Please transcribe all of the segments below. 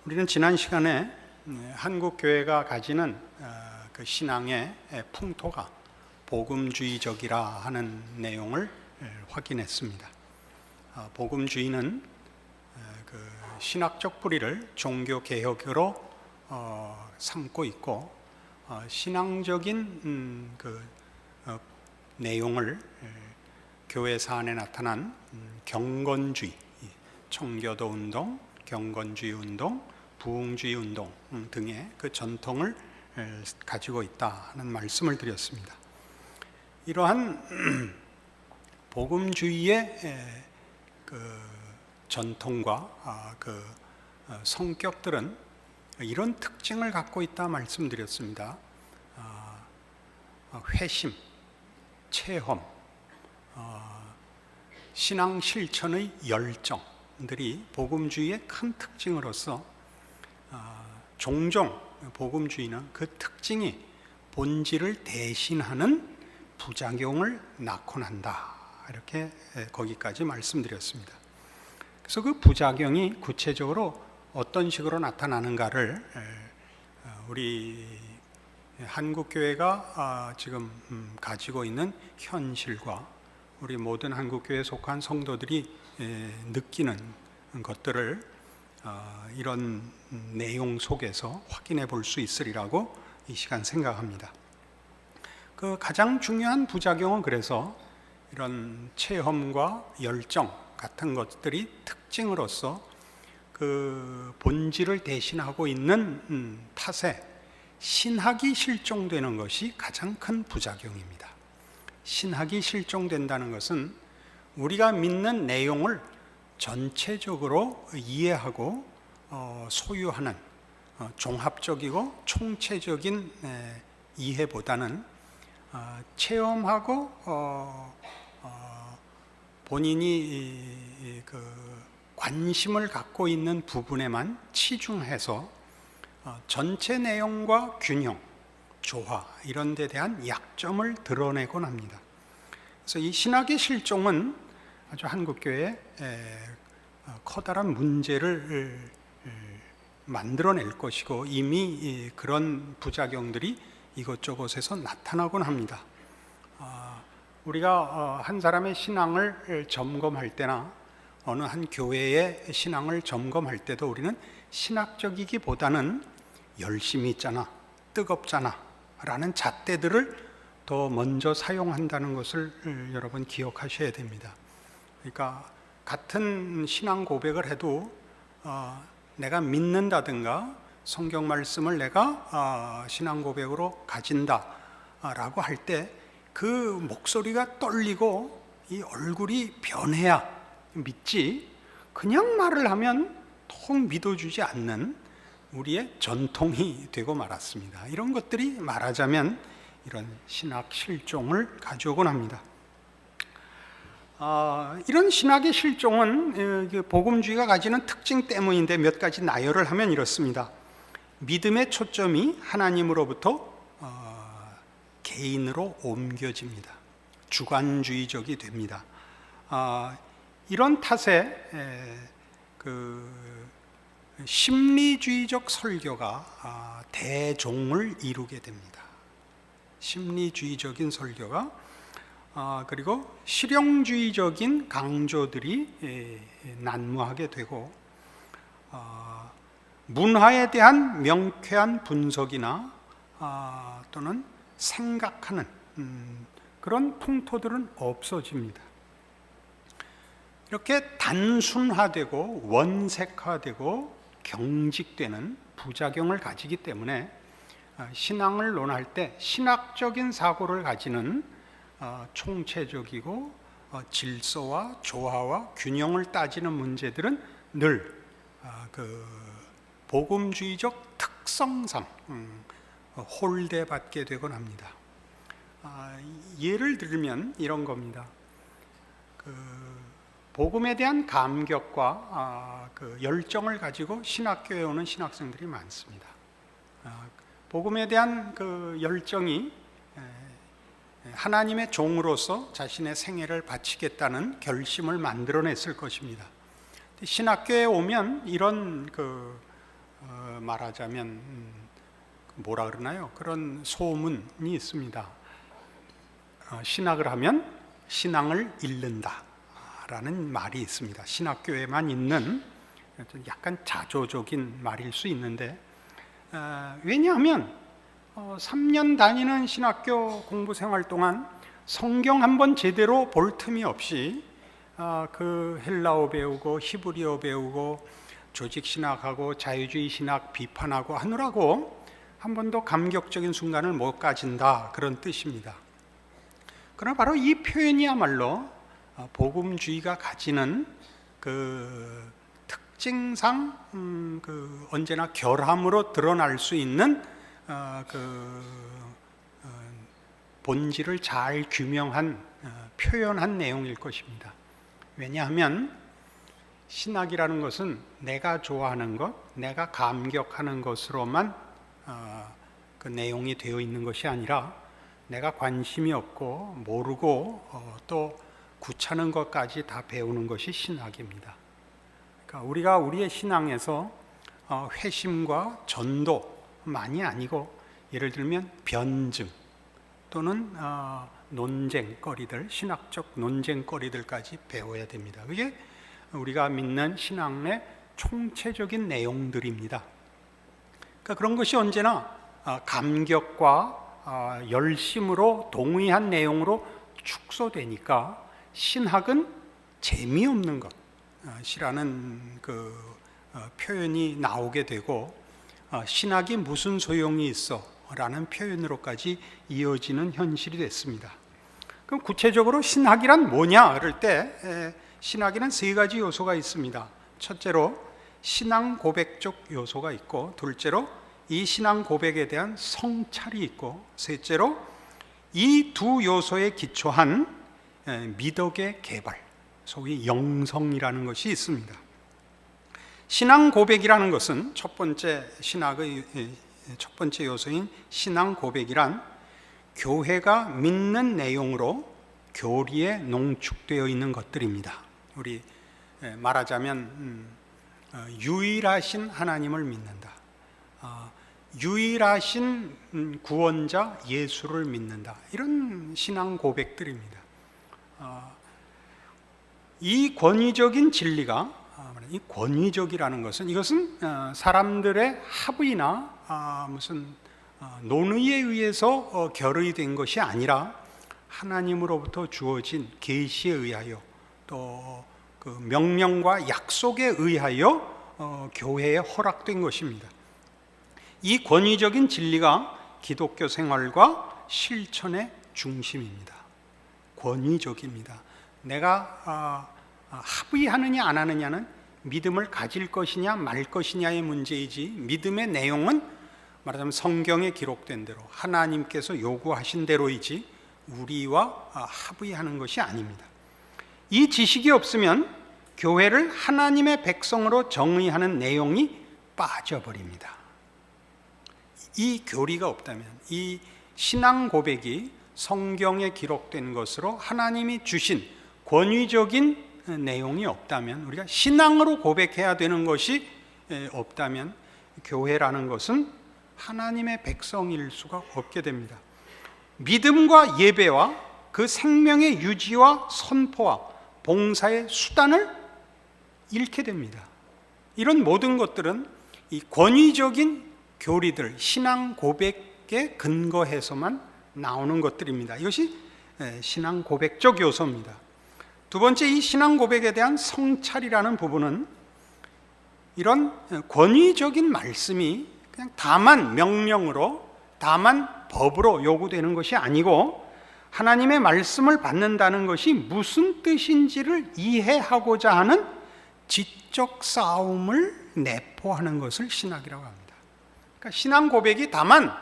우리는 지난 시간에 한국 교회가 가지는 그 신앙의 풍토가 복음주의적이라 하는 내용을 확인했습니다. 복음주의는 그 신학적 뿌리를 종교 개혁으로 삼고 있고 신앙적인 그 내용을 교회사 안에 나타난 경건주의, 청교도 운동, 경건주의 운동, 부흥주의 운동 등의 그 전통을 가지고 있다 하는 말씀을 드렸습니다. 이러한 복음주의의 그 전통과 그 성격들은 이런 특징을 갖고 있다 말씀드렸습니다. 회심, 체험, 신앙 실천의 열정들이 복음주의의 큰 특징으로서 종종 복음주의는 그 특징이 본질을 대신하는 부작용을 낳곤 한다, 이렇게 거기까지 말씀드렸습니다. 그래서 그 부작용이 구체적으로 어떤 식으로 나타나는가를 우리 한국교회가 지금 가지고 있는 현실과 우리 모든 한국교회에 속한 성도들이 느끼는 것들을 이런 내용 속에서 확인해 볼 수 있으리라고 이 시간 생각합니다. 그 가장 중요한 부작용은 그래서 이런 체험과 열정 같은 것들이 특징으로서 그 본질을 대신하고 있는 탓에 신학이 실종되는 것이 가장 큰 부작용입니다. 신학이 실종된다는 것은 우리가 믿는 내용을 전체적으로 이해하고 소유하는 종합적이고 총체적인 이해보다는 체험하고 본인이 그 관심을 갖고 있는 부분에만 치중해서 전체 내용과 균형, 조화 이런 데 대한 약점을 드러내곤 합니다. 그래서 이 신학의 실종은 아주 한국교회에 커다란 문제를 만들어낼 것이고 이미 그런 부작용들이 이것저것에서 나타나곤 합니다. 우리가 한 사람의 신앙을 점검할 때나 어느 한 교회의 신앙을 점검할 때도 우리는 신학적이기보다는 열심히 있잖아, 뜨겁잖아 라는 잣대들을 더 먼저 사용한다는 것을 여러분 기억하셔야 됩니다. 그러니까 같은 신앙 고백을 해도 내가 믿는다든가 성경 말씀을 내가 신앙 고백으로 가진다 라고 할 때 그 목소리가 떨리고 이 얼굴이 변해야 믿지, 그냥 말을 하면 통 믿어주지 않는 우리의 전통이 되고 말았습니다. 이런 것들이 말하자면 이런 신학 실종을 가져오곤 합니다. 이런 신학의 실종은 복음주의가 가지는 특징 때문인데 몇 가지 나열을 하면 이렇습니다. 믿음의 초점이 하나님으로부터 개인으로 옮겨집니다. 주관주의적이 됩니다. 이런 탓에 그 심리주의적 설교가 대종을 이루게 됩니다. 심리주의적인 설교가 그리고 실용주의적인 강조들이 난무하게 되고 문화에 대한 명쾌한 분석이나 또는 생각하는 그런 풍토들은 없어집니다. 이렇게 단순화되고 원색화되고 경직되는 부작용을 가지기 때문에 신앙을 논할 때 신학적인 사고를 가지는 총체적이고 질서와 조화와 균형을 따지는 문제들은 늘 그 복음주의적 특성상 홀대받게 되곤 합니다. 예를 들면 이런 겁니다. 복음에 대한 감격과 그 열정을 가지고 신학교에 오는 신학생들이 많습니다. 복음에 대한 그 열정이 하나님의 종으로서 자신의 생애를 바치겠다는 결심을 만들어냈을 것입니다. 신학교에 오면 이런 그 말하자면 뭐라 그러나요? 그런 소문이 있습니다. 신학을 하면 신앙을 잃는다라는 말이 있습니다. 신학교에만 있는 약간 자조적인 말일 수 있는데, 왜냐하면 3년 다니는 신학교 공부 생활 동안 성경 한번 제대로 볼 틈이 없이 그 헬라어 배우고 히브리어 배우고 조직신학하고 자유주의 신학 비판하고 하느라고 한 번도 감격적인 순간을 못 가진다, 그런 뜻입니다. 그러나 바로 이 표현이야말로 복음주의가 가지는 그 특징상 언제나 결함으로 드러날 수 있는 본질을 잘 규명한 표현한 내용일 것입니다. 왜냐하면 신학이라는 것은 내가 좋아하는 것, 내가 감격하는 것으로만 그 내용이 되어 있는 것이 아니라 내가 관심이 없고 모르고 또 구차는 것까지 다 배우는 것이 신학입니다. 그러니까 우리가 우리의 신앙에서 회심과 전도만이 아니고, 예를 들면 변증 또는 논쟁거리들, 신학적 논쟁거리들까지 배워야 됩니다. 그게 우리가 믿는 신앙의 총체적인 내용들입니다. 그러니까 그런 것이 언제나 감격과 열심으로 동의한 내용으로 축소되니까 신학은 재미없는 것이라는 그 표현이 나오게 되고, 신학이 무슨 소용이 있어? 라는 표현으로까지 이어지는 현실이 됐습니다. 그럼 구체적으로 신학이란 뭐냐? 그럴 때 신학에는 세 가지 요소가 있습니다. 첫째로 신앙 고백적 요소가 있고, 둘째로 이 신앙 고백에 대한 성찰이 있고, 셋째로 이 두 요소에 기초한 미덕의 개발, 소위 영성이라는 것이 있습니다. 신앙 고백이라는 것은 첫 번째 신학의 첫 번째 요소인 신앙 고백이란 교회가 믿는 내용으로 교리에 농축되어 있는 것들입니다. 우리 말하자면 유일하신 하나님을 믿는다, 유일하신 구원자 예수를 믿는다, 이런 신앙 고백들입니다. 이 권위적인 진리가, 이 권위적이라는 것은, 이것은 사람들의 합의나 무슨 논의에 의해서 결의된 것이 아니라 하나님으로부터 주어진 계시에 의하여 또 그 명령과 약속에 의하여 교회에 허락된 것입니다. 이 권위적인 진리가 기독교 생활과 실천의 중심입니다. 권위적입니다. 내가 합의하느냐 안 하느냐는 믿음을 가질 것이냐 말 것이냐의 문제이지, 믿음의 내용은 말하자면 성경에 기록된 대로 하나님께서 요구하신 대로이지 우리와 합의하는 것이 아닙니다. 이 지식이 없으면 교회를 하나님의 백성으로 정의하는 내용이 빠져버립니다. 이 교리가 없다면, 이 신앙 고백이 성경에 기록된 것으로 하나님이 주신 권위적인 내용이 없다면, 우리가 신앙으로 고백해야 되는 것이 없다면 교회라는 것은 하나님의 백성일 수가 없게 됩니다. 믿음과 예배와 그 생명의 유지와 선포와 봉사의 수단을 잃게 됩니다. 이런 모든 것들은 이 권위적인 교리들, 신앙 고백에 근거해서만 나오는 것들입니다. 이것이 신앙 고백적 요소입니다. 두 번째, 이 신앙 고백에 대한 성찰이라는 부분은 이런 권위적인 말씀이 그냥 다만 명령으로, 다만 법으로 요구되는 것이 아니고, 하나님의 말씀을 받는다는 것이 무슨 뜻인지를 이해하고자 하는 지적 싸움을 내포하는 것을 신학이라고 합니다. 그러니까 신앙 고백이 다만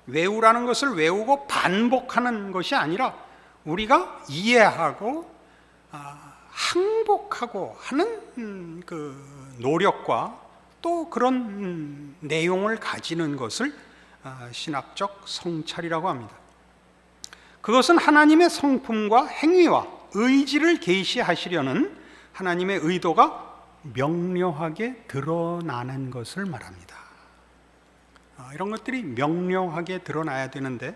외우라는 것을 외우고 반복하는 것이 아니라 우리가 이해하고 항복하고 하는 그 노력과 또 그런 내용을 가지는 것을 신학적 성찰이라고 합니다. 그것은 하나님의 성품과 행위와 의지를 계시하시려는 하나님의 의도가 명료하게 드러나는 것을 말합니다. 이런 것들이 명료하게 드러나야 되는데,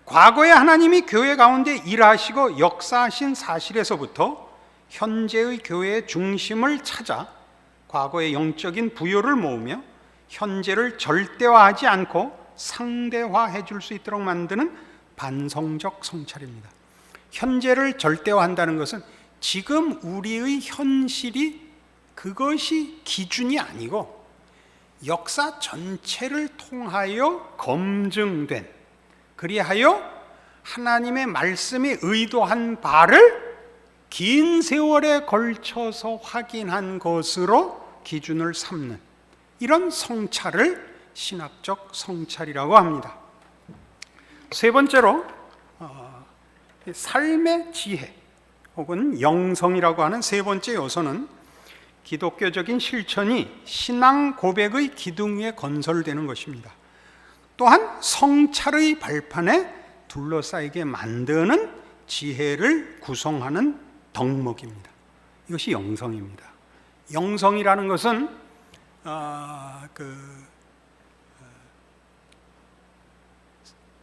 과거에 하나님이 교회 가운데 일하시고 역사하신 사실에서부터 현재의 교회의 중심을 찾아 과거의 영적인 부요를 모으며 현재를 절대화하지 않고 상대화해 줄 수 있도록 만드는 반성적 성찰입니다. 현재를 절대화한다는 것은 지금 우리의 현실이 그것이 기준이 아니고 역사 전체를 통하여 검증된, 그리하여 하나님의 말씀이 의도한 바를 긴 세월에 걸쳐서 확인한 것으로 기준을 삼는 이런 성찰을 신학적 성찰이라고 합니다. 세 번째로 삶의 지혜 혹은 영성이라고 하는 세 번째 요소는 기독교적인 실천이 신앙 고백의 기둥 위에 건설되는 것입니다. 또한 성찰의 발판에 둘러싸이게 만드는 지혜를 구성하는 덕목입니다. 이것이 영성입니다. 영성이라는 것은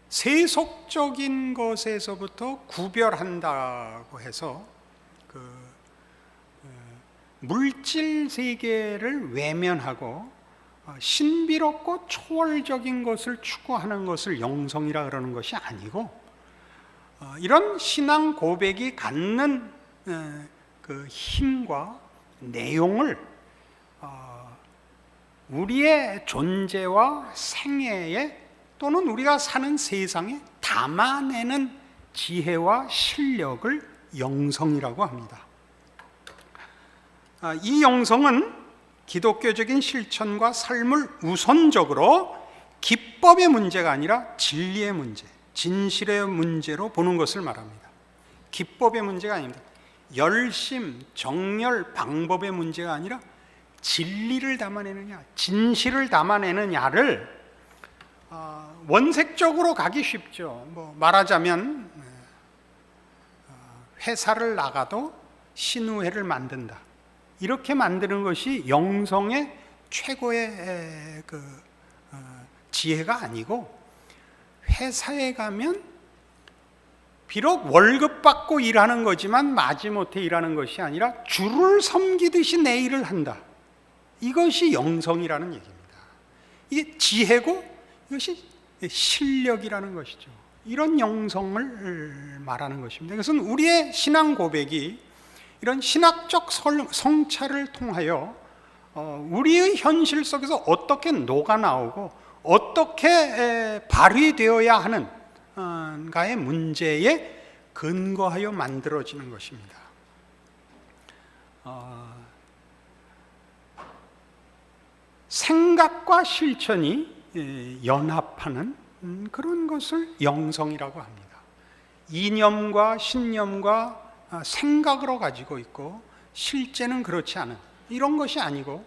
세속적인 것에서부터 구별한다고 해서 물질 세계를 외면하고 신비롭고 초월적인 것을 추구하는 것을 영성이라 그러는 것이 아니고, 이런 신앙 고백이 갖는 그 힘과 내용을 우리의 존재와 생애에 또는 우리가 사는 세상에 담아내는 지혜와 실력을 영성이라고 합니다. 이 영성은 기독교적인 실천과 삶을 우선적으로 기법의 문제가 아니라 진리의 문제, 진실의 문제로 보는 것을 말합니다. 기법의 문제가 아닙니다. 열심, 정열, 방법의 문제가 아니라 진리를 담아내느냐, 진실을 담아내느냐를 원색적으로 가기 쉽죠. 말하자면 회사를 나가도 신우회를 만든다, 이렇게 만드는 것이 영성의 최고의 지혜가 아니고, 회사에 가면 비록 월급 받고 일하는 거지만 마지못해 일하는 것이 아니라 주를 섬기듯이 내 일을 한다, 이것이 영성이라는 얘기입니다. 이게 지혜고 이것이 실력이라는 것이죠. 이런 영성을 말하는 것입니다. 그것은 우리의 신앙 고백이 이런 신학적 성찰을 통하여 우리의 현실 속에서 어떻게 녹아나오고 어떻게 발휘되어야 하는가의 문제에 근거하여 만들어지는 것입니다. 생각과 실천이 연합하는 그런 것을 영성이라고 합니다. 이념과 신념과 생각으로 가지고 있고 실제는 그렇지 않은 이런 것이 아니고,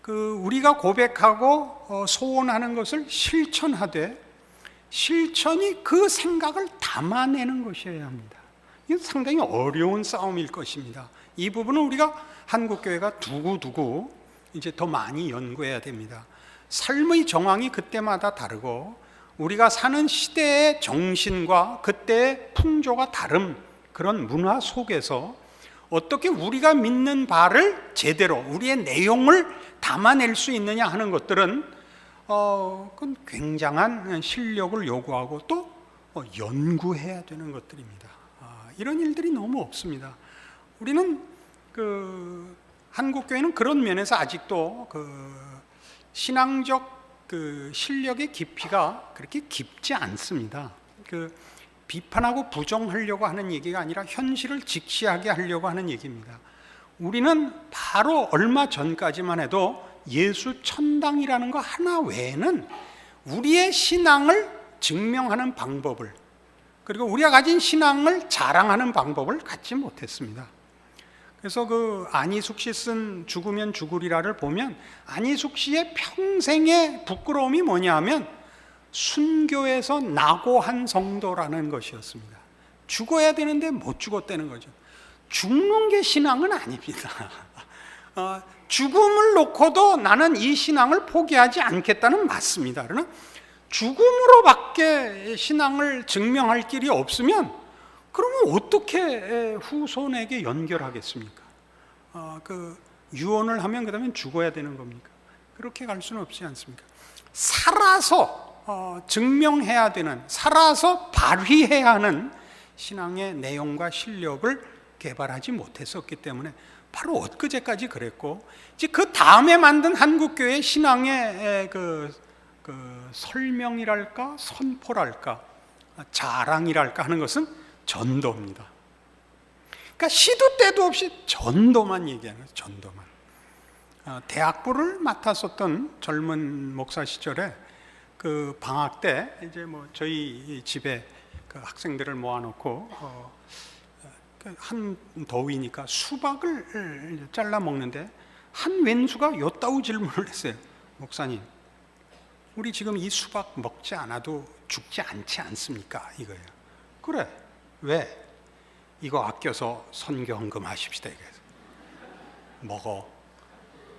우리가 고백하고 소원하는 것을 실천하되 실천이 그 생각을 담아내는 것이어야 합니다. 이건 상당히 어려운 싸움일 것입니다. 이 부분은 우리가 한국교회가 두고두고 이제 더 많이 연구해야 됩니다. 삶의 정황이 그때마다 다르고 우리가 사는 시대의 정신과 그때의 풍조가 다른 그런 문화 속에서 어떻게 우리가 믿는 바를 제대로 우리의 내용을 담아낼 수 있느냐 하는 것들은 그건 굉장한 실력을 요구하고 또 연구해야 되는 것들입니다. 이런 일들이 너무 없습니다. 우리는 한국교회는 그런 면에서 아직도 신앙적 실력의 깊이가 그렇게 깊지 않습니다. 비판하고 부정하려고 하는 얘기가 아니라 현실을 직시하게 하려고 하는 얘기입니다. 우리는 바로 얼마 전까지만 해도 예수 천당이라는 거 하나 외에는 우리의 신앙을 증명하는 방법을, 그리고 우리가 가진 신앙을 자랑하는 방법을 갖지 못했습니다. 그래서 안희숙 씨 쓴 죽으면 죽으리라를 보면 안희숙 씨의 평생의 부끄러움이 뭐냐 하면 순교에서 낙오한 성도라는 것이었습니다. 죽어야 되는데 못 죽었다는 거죠. 죽는 게 신앙은 아닙니다. 죽음을 놓고도 나는 이 신앙을 포기하지 않겠다는 맞습니다. 그러나 죽음으로밖에 신앙을 증명할 길이 없으면 그러면 어떻게 후손에게 연결하겠습니까? 그 유언을 하면 그다음에 죽어야 되는 겁니까? 그렇게 갈 수는 없지 않습니까? 살아서 증명해야 되는, 살아서 발휘해야 하는 신앙의 내용과 실력을 개발하지 못했었기 때문에 바로 엊그제까지 그랬고, 이제 그 다음에 만든 한국교회 신앙의 그 설명이랄까, 선포랄까, 자랑이랄까 하는 것은 전도입니다. 그러니까 시도 때도 없이 전도만 얘기하는 거예요. 전도만. 대학부를 맡았었던 젊은 목사 시절에 그 방학 때 이제 뭐 저희 집에 그 학생들을 모아놓고 한 더위니까 수박을 잘라 먹는데 한 왼수가 요따우 질문을 했어요. 목사님, 우리 지금 이 수박 먹지 않아도 죽지 않지 않습니까? 이거예요. 그래. 왜? 이거 아껴서 선교헌금 하십시다. 이거예요. 먹어.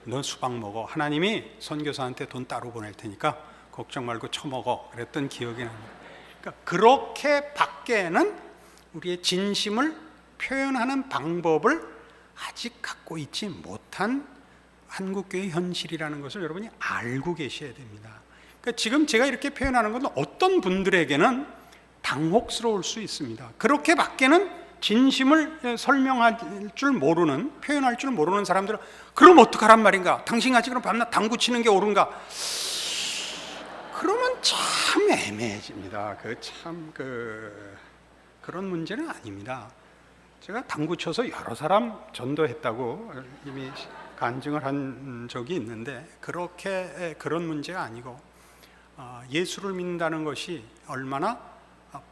너 수박 먹어. 하나님이 선교사한테 돈 따로 보낼 테니까 걱정 말고 처먹어. 그랬던 기억이 납니다. 그러니까 그렇게 밖에는 우리의 진심을 표현하는 방법을 아직 갖고 있지 못한 한국교회 현실이라는 것을 여러분이 알고 계셔야 됩니다. 그러니까 지금 제가 이렇게 표현하는 것은 어떤 분들에게는 당혹스러울 수 있습니다. 그렇게 밖에는 진심을 설명할 줄 모르는, 표현할 줄 모르는 사람들은 그럼 어떡하란 말인가? 당신같이 그럼 밤낮 당구 치는 게 옳은가? 그러면 참 애매해집니다. 그런 문제는 아닙니다. 제가 당구 쳐서 여러 사람 전도했다고 이미 간증을 한 적이 있는데 그렇게 그런 문제가 아니고 예수를 믿는다는 것이 얼마나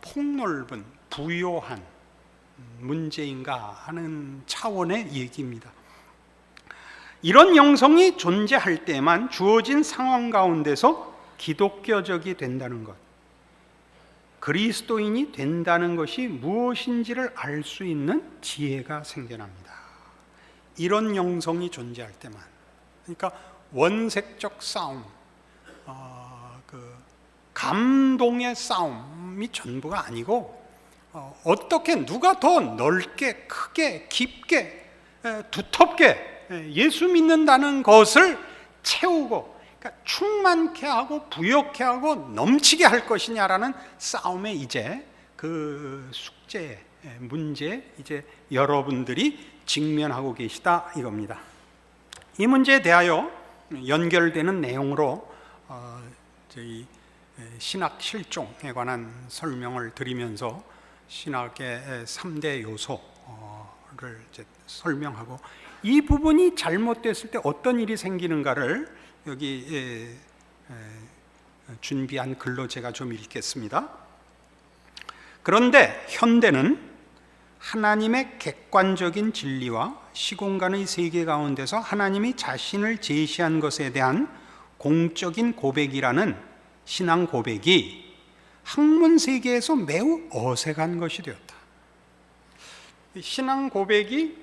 폭넓은 부요한 문제인가 하는 차원의 얘기입니다. 이런 영성이 존재할 때만 주어진 상황 가운데서 기독교적이 된다는 것, 그리스도인이 된다는 것이 무엇인지를 알 수 있는 지혜가 생겨납니다. 이런 영성이 존재할 때만. 그러니까 원색적 싸움, 감동의 싸움이 전부가 아니고 어떻게 누가 더 넓게, 크게, 깊게, 두텁게 예수 믿는다는 것을 채우고, 그러니까 충만케 하고 부욕케 하고 넘치게 할 것이냐라는 싸움에 이제 그 숙제, 문제 이제 여러분들이 직면하고 계시다 이겁니다. 이 문제에 대하여 연결되는 내용으로 저희 신학 실종에 관한 설명을 드리면서 신학의 3대 요소를 이제 설명하고, 이 부분이 잘못됐을 때 어떤 일이 생기는가를 여기 준비한 글로 제가 좀 읽겠습니다. 그런데 현대는 하나님의 객관적인 진리와 시공간의 세계 가운데서 하나님이 자신을 제시한 것에 대한 공적인 고백이라는 신앙 고백이 학문 세계에서 매우 어색한 것이 되었다. 신앙 고백이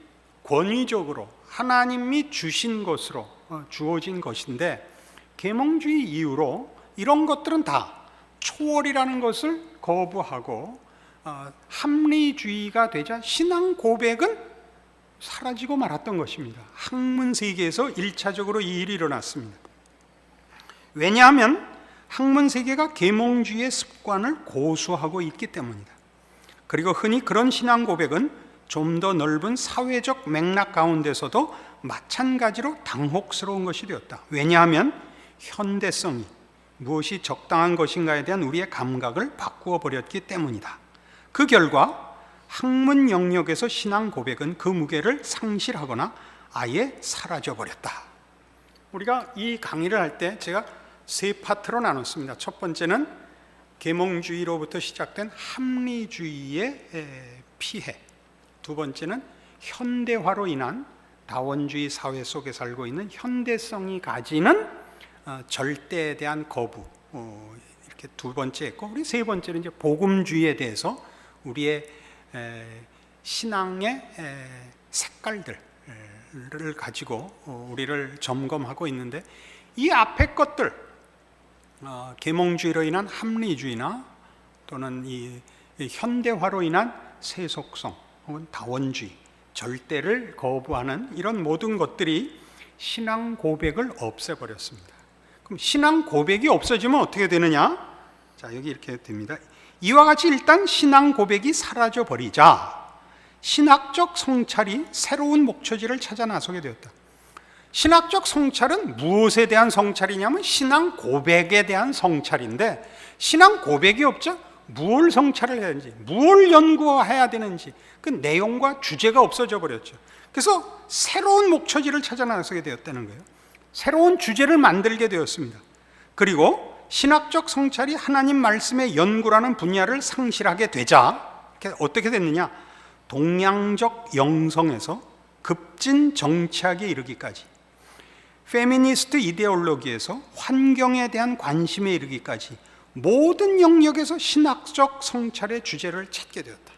권위적으로 하나님이 주신 것으로 주어진 것인데, 계몽주의 이후로 이런 것들은 다 초월이라는 것을 거부하고 합리주의가 되자 신앙 고백은 사라지고 말았던 것입니다. 학문 세계에서 1차적으로 이 일이 일어났습니다. 왜냐하면 학문 세계가 계몽주의의 습관을 고수하고 있기 때문이다. 그리고 흔히 그런 신앙 고백은 좀 더 넓은 사회적 맥락 가운데서도 마찬가지로 당혹스러운 것이 되었다. 왜냐하면 현대성이 무엇이 적당한 것인가에 대한 우리의 감각을 바꾸어 버렸기 때문이다. 그 결과 학문 영역에서 신앙 고백은 그 무게를 상실하거나 아예 사라져 버렸다. 우리가 이 강의를 할 때 제가 세 파트로 나눴습니다. 첫 번째는 계몽주의로부터 시작된 합리주의의 피해, 두 번째는 현대화로 인한 다원주의 사회 속에 살고 있는 현대성이 가지는 절대에 대한 거부, 이렇게 두 번째 했고, 우리 세 번째는 이제 복음주의에 대해서 우리의 신앙의 색깔들, 가지고 우리를 점검하고 있는데, 이 앞에 것들, 계몽주의로 인한 합리주의나 또는 이 현대화로 인한 세속성 혹은 다원주의, 절대를 거부하는 이런 모든 것들이 신앙 고백을 없애버렸습니다. 그럼 신앙 고백이 없어지면 어떻게 되느냐? 자, 여기 이렇게 됩니다. 이와 같이 일단 신앙 고백이 사라져 버리자 신학적 성찰이 새로운 목초지를 찾아 나서게 되었다. 신학적 성찰은 무엇에 대한 성찰이냐면 신앙 고백에 대한 성찰인데, 신앙 고백이 없죠? 무엇을 성찰을 해야 되는지, 무엇을 연구해야 되는지 그 내용과 주제가 없어져 버렸죠. 그래서 새로운 목초지를 찾아 나서게 되었다는 거예요. 새로운 주제를 만들게 되었습니다. 그리고 신학적 성찰이 하나님 말씀의 연구라는 분야를 상실하게 되자 어떻게 됐느냐? 동양적 영성에서 급진 정치학에 이르기까지, 페미니스트 이데올로기에서 환경에 대한 관심에 이르기까지 모든 영역에서 신학적 성찰의 주제를 찾게 되었다.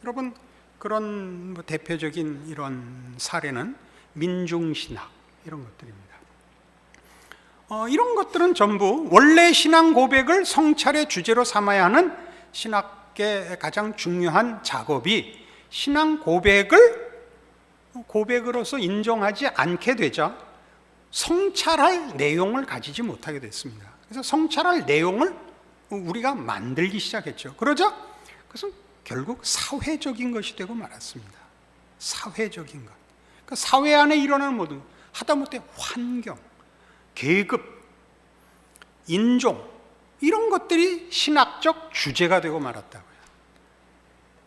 여러분, 그런 대표적인 이런 사례는 민중신학 이런 것들입니다. 이런 것들은 전부 원래 신앙 고백을 성찰의 주제로 삼아야 하는 신학의 가장 중요한 작업이 신앙 고백으로서 인정하지 않게 되자 성찰할 내용을 가지지 못하게 됐습니다. 그래서 성찰할 내용을 우리가 만들기 시작했죠. 그러자 그래서 결국 사회적인 것이 되고 말았습니다. 사회적인 것. 그러니까 사회 안에 일어나는 모든 것, 하다못해 환경, 계급, 인종 이런 것들이 신학적 주제가 되고 말았다고요.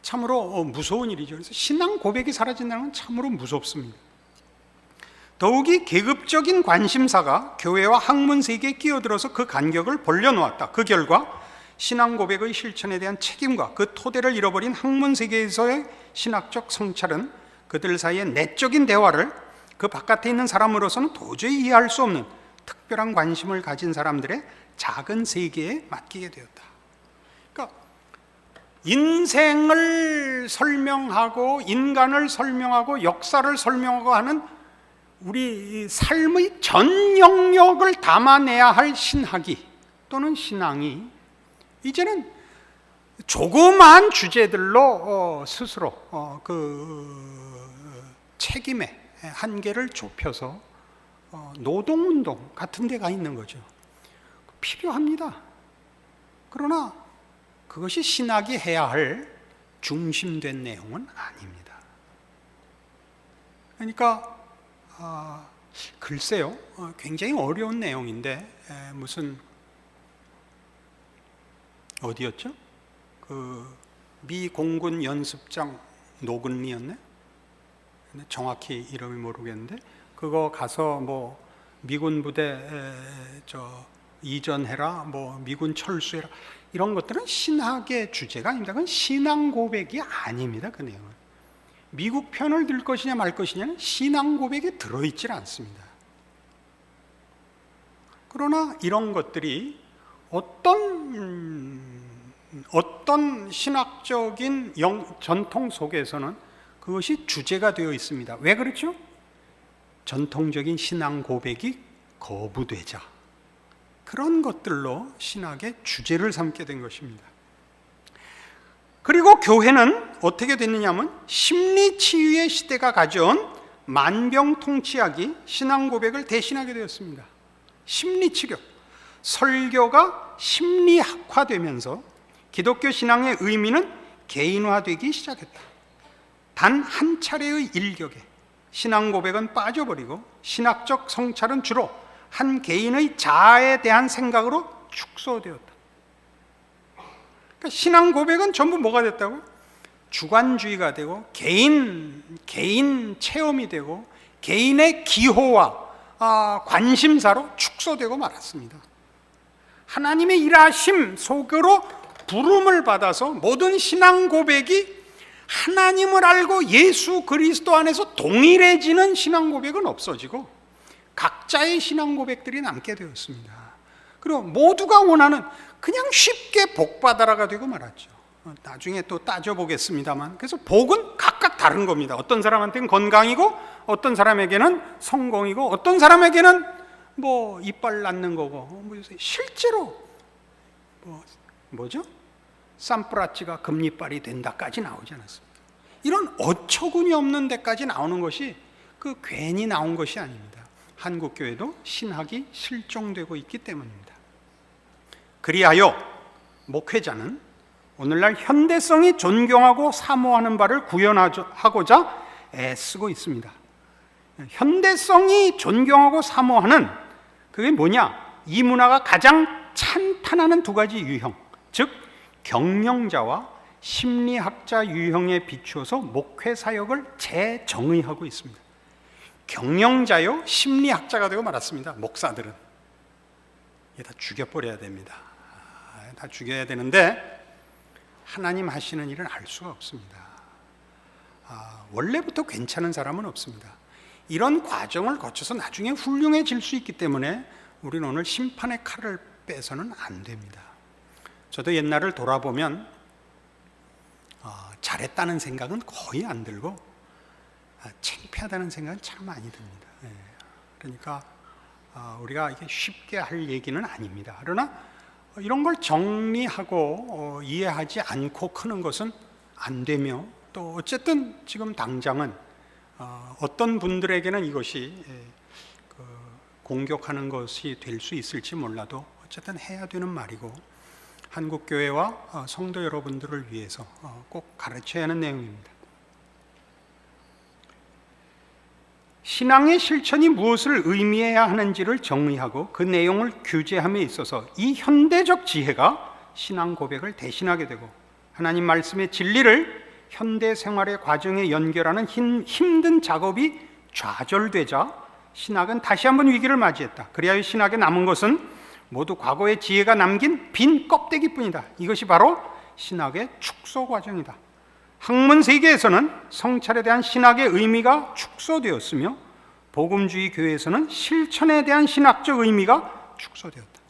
참으로 무서운 일이죠. 그래서 신앙 고백이 사라진다는 건 참으로 무섭습니다. 더욱이 계급적인 관심사가 교회와 학문 세계에 끼어들어서 그 간격을 벌려놓았다. 그 결과 신앙 고백의 실천에 대한 책임과 그 토대를 잃어버린 학문 세계에서의 신학적 성찰은 그들 사이의 내적인 대화를 그 바깥에 있는 사람으로서는 도저히 이해할 수 없는 특별한 관심을 가진 사람들의 작은 세계에 맡기게 되었다. 그러니까 인생을 설명하고 인간을 설명하고 역사를 설명하고 하는 우리 삶의 전 영역을 담아내야 할 신학이 또는 신앙이 이제는 조그마한 주제들로 스스로 그 책임의 한계를 좁혀서 노동운동 같은 데가 있는 거죠. 필요합니다. 그러나 그것이 신학이 해야 할 중심된 내용은 아닙니다. 그러니까 글쎄요, 굉장히 어려운 내용인데 무슨 어디였죠? 그 미 공군 연습장 노근리였네? 정확히 이름이 모르겠는데 그거 가서 뭐 미군 부대 이전해라, 뭐 미군 철수해라 이런 것들은 신학의 주제가 아닙니다. 그건 신앙 고백이 아닙니다. 그 내용은 미국 편을 들 것이냐 말 것이냐는 신앙 고백에 들어있질 않습니다. 그러나 이런 것들이 어떤 신학적인 전통 속에서는 그것이 주제가 되어 있습니다. 왜 그렇죠? 전통적인 신앙 고백이 거부되자 그런 것들로 신학의 주제를 삼게 된 것입니다. 그리고 교회는 어떻게 됐느냐면 심리치유의 시대가 가져온 만병통치약이 신앙 고백을 대신하게 되었습니다. 심리치료, 설교가 심리학화되면서 기독교 신앙의 의미는 개인화되기 시작했다. 단 한 차례의 일격에 신앙 고백은 빠져버리고 신학적 성찰은 주로 한 개인의 자아에 대한 생각으로 축소되었다. 그러니까 신앙 고백은 전부 뭐가 됐다고요? 주관주의가 되고 개인 체험이 되고 개인의 기호와 관심사로 축소되고 말았습니다. 하나님의 일하심 속으로 부름을 받아서 모든 신앙 고백이 하나님을 알고 예수 그리스도 안에서 동일해지는 신앙 고백은 없어지고 각자의 신앙 고백들이 남게 되었습니다. 그리고 모두가 원하는 그냥 쉽게 복 받아라가 되고 말았죠. 나중에 또 따져보겠습니다만, 그래서 복은 각각 다른 겁니다. 어떤 사람한테는 건강이고 어떤 사람에게는 성공이고 어떤 사람에게는 뭐 이빨 낳는 거고 뭐 실제로 뭐죠? 산프라치가 금리빨이 된다까지 나오지 않았습니다. 이런 어처구니 없는 데까지 나오는 것이 그 괜히 나온 것이 아닙니다. 한국 교회도 신학이 실종되고 있기 때문입니다. 그리하여 목회자는 오늘날 현대성이 존경하고 사모하는 바를 구현하고자 애쓰고 있습니다. 현대성이 존경하고 사모하는 그게 뭐냐? 이 문화가 가장 찬탄하는 두 가지 유형, 즉 경영자와 심리학자 유형에 비추어서 목회 사역을 재정의하고 있습니다. 경영자요, 심리학자가 되고 말았습니다. 목사들은 이게 다 죽여버려야 됩니다. 다 죽여야 되는데 하나님 하시는 일은 알 수가 없습니다. 원래부터 괜찮은 사람은 없습니다. 이런 과정을 거쳐서 나중에 훌륭해질 수 있기 때문에 우리는 오늘 심판의 칼을 빼서는 안 됩니다. 저도 옛날을 돌아보면 잘했다는 생각은 거의 안 들고 창피하다는 생각은 참 많이 듭니다. 그러니까 우리가 이게 쉽게 할 얘기는 아닙니다. 그러나 이런 걸 정리하고 이해하지 않고 크는 것은 안 되며, 또 어쨌든 지금 당장은 어떤 분들에게는 이것이 공격하는 것이 될 수 있을지 몰라도 어쨌든 해야 되는 말이고, 한국교회와 성도 여러분들을 위해서 꼭 가르쳐야 하는 내용입니다. 신앙의 실천이 무엇을 의미해야 하는지를 정의하고 그 내용을 규제함에 있어서 이 현대적 지혜가 신앙 고백을 대신하게 되고, 하나님 말씀의 진리를 현대 생활의 과정에 연결하는 힘든 작업이 좌절되자 신학은 다시 한번 위기를 맞이했다. 그리하여 신학에 남은 것은 모두 과거의 지혜가 남긴 빈 껍데기뿐이다. 이것이 바로 신학의 축소 과정이다. 학문 세계에서는 성찰에 대한 신학의 의미가 축소되었으며, 복음주의 교회에서는 실천에 대한 신학적 의미가 축소되었다.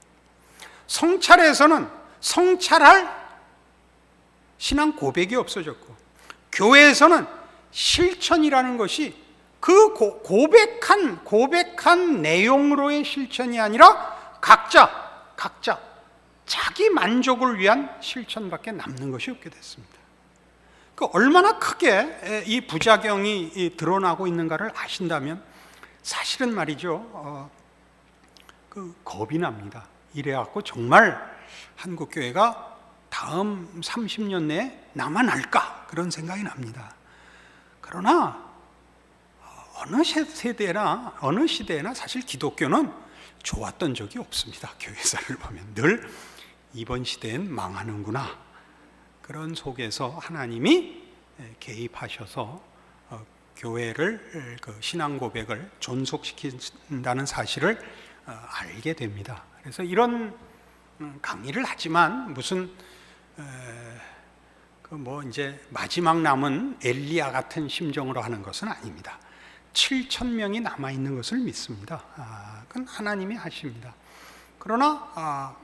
성찰에서는 성찰할 신앙 고백이 없어졌고, 교회에서는 실천이라는 것이 그 고백한 내용으로의 실천이 아니라 각자 자기 만족을 위한 실천밖에 남는 것이 없게 됐습니다. 얼마나 크게 이 부작용이 드러나고 있는가를 아신다면 사실은 말이죠, 겁이 납니다. 이래갖고 정말 한국교회가 다음 30년 내에 남아날까 그런 생각이 납니다. 그러나 어느 시대나 사실 기독교는 좋았던 적이 없습니다. 교회사를 보면 늘 이번 시대엔 망하는구나, 그런 속에서 하나님이 개입하셔서 교회를, 신앙 고백을 존속시킨다는 사실을 알게 됩니다. 그래서 이런 강의를 하지만 무슨 이제 마지막 남은 엘리야 같은 심정으로 하는 것은 아닙니다. 7,000명이 남아 있는 것을 믿습니다. 그건 하나님이 하십니다. 그러나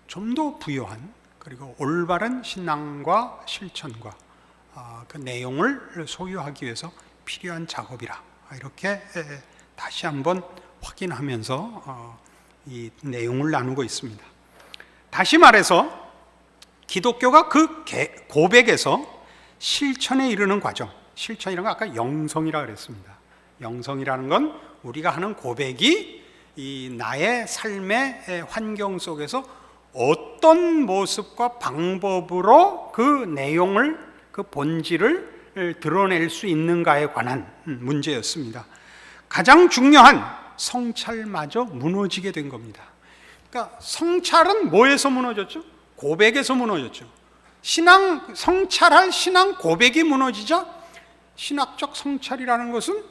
좀 더 부요한, 그리고 올바른 신앙과 실천과 그 내용을 소유하기 위해서 필요한 작업이라, 이렇게 다시 한번 확인하면서 이 내용을 나누고 있습니다. 다시 말해서 기독교가 그 고백에서 실천에 이르는 과정, 실천이라는 건 아까 영성이라고 그랬습니다. 영성이라는 건 우리가 하는 고백이 이 나의 삶의 환경 속에서 어떤 모습과 방법으로 그 내용을, 그 본질을 드러낼 수 있는가에 관한 문제였습니다. 가장 중요한 성찰마저 무너지게 된 겁니다. 그러니까 성찰은 뭐에서 무너졌죠? 고백에서 무너졌죠. 성찰할 신앙 고백이 무너지자 신학적 성찰이라는 것은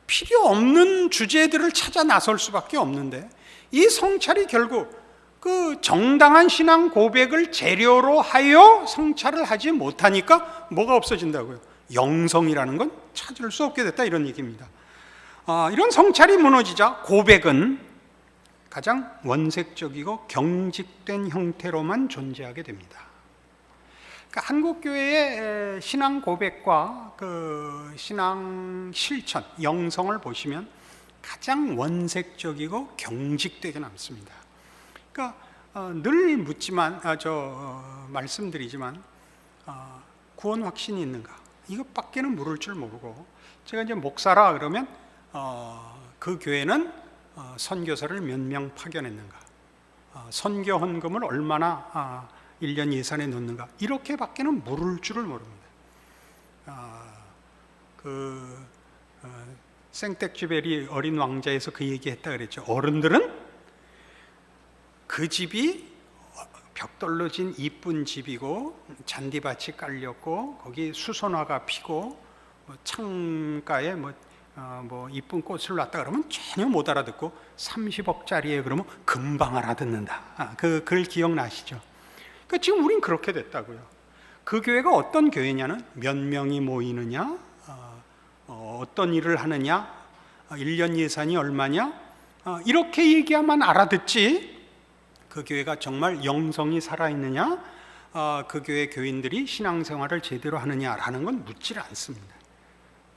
필요 없는 주제들을 찾아 나설 수밖에 없는데, 이 성찰이 결국 그 정당한 신앙 고백을 재료로 하여 성찰을 하지 못하니까 뭐가 없어진다고요? 영성이라는 건 찾을 수 없게 됐다, 이런 얘기입니다. 이런 성찰이 무너지자 고백은 가장 원색적이고 경직된 형태로만 존재하게 됩니다. 한국 교회의 신앙 고백과 그 신앙 실천, 영성을 보시면 가장 원색적이고 경직되게 남습니다. 그러니까 늘 묻지만, 말씀드리지만, 구원 확신이 있는가? 이것밖에는 물을 줄 모르고, 제가 이제 목사라 그러면 그 교회는 선교사를 몇 명 파견했는가? 선교 헌금을 얼마나 1년 예산에 넣는가? 이렇게밖에는 물을 줄을 모릅니다. 생텍쥐베리 어린 왕자에서 그 얘기했다 그랬죠. 어른들은 그 집이 벽돌로 진 이쁜 집이고 잔디밭이 깔렸고 거기 수선화가 피고 창가에 이쁜 꽃을 놨다 그러면 전혀 못 알아듣고 30억짜리에 그러면 금방 알아듣는다. 그 글 기억나시죠? 그러니까 지금 우린 그렇게 됐다고요. 그 교회가 어떤 교회냐는 몇 명이 모이느냐, 어떤 일을 하느냐, 1년 예산이 얼마냐, 이렇게 얘기하면 알아듣지, 그 교회가 정말 영성이 살아있느냐, 그 교회 교인들이 신앙생활을 제대로 하느냐라는 건 묻질 않습니다.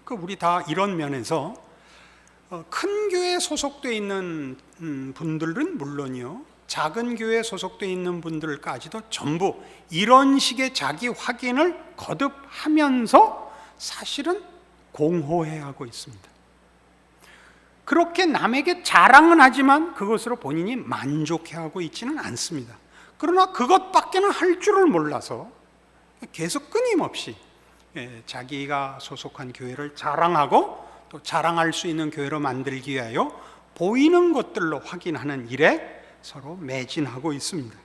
그러니까 우리 다 이런 면에서 큰 교회에 소속되어 있는 분들은 물론이요, 작은 교회에 소속되어 있는 분들까지도 전부 이런 식의 자기 확인을 거듭하면서 사실은 공허해야 하고 있습니다. 그렇게 남에게 자랑은 하지만 그것으로 본인이 만족해하고 있지는 않습니다. 그러나 그것밖에는 할 줄을 몰라서 계속 끊임없이 자기가 소속한 교회를 자랑하고 또 자랑할 수 있는 교회로 만들기 위하여 보이는 것들로 확인하는 일에 서로 매진하고 있습니다.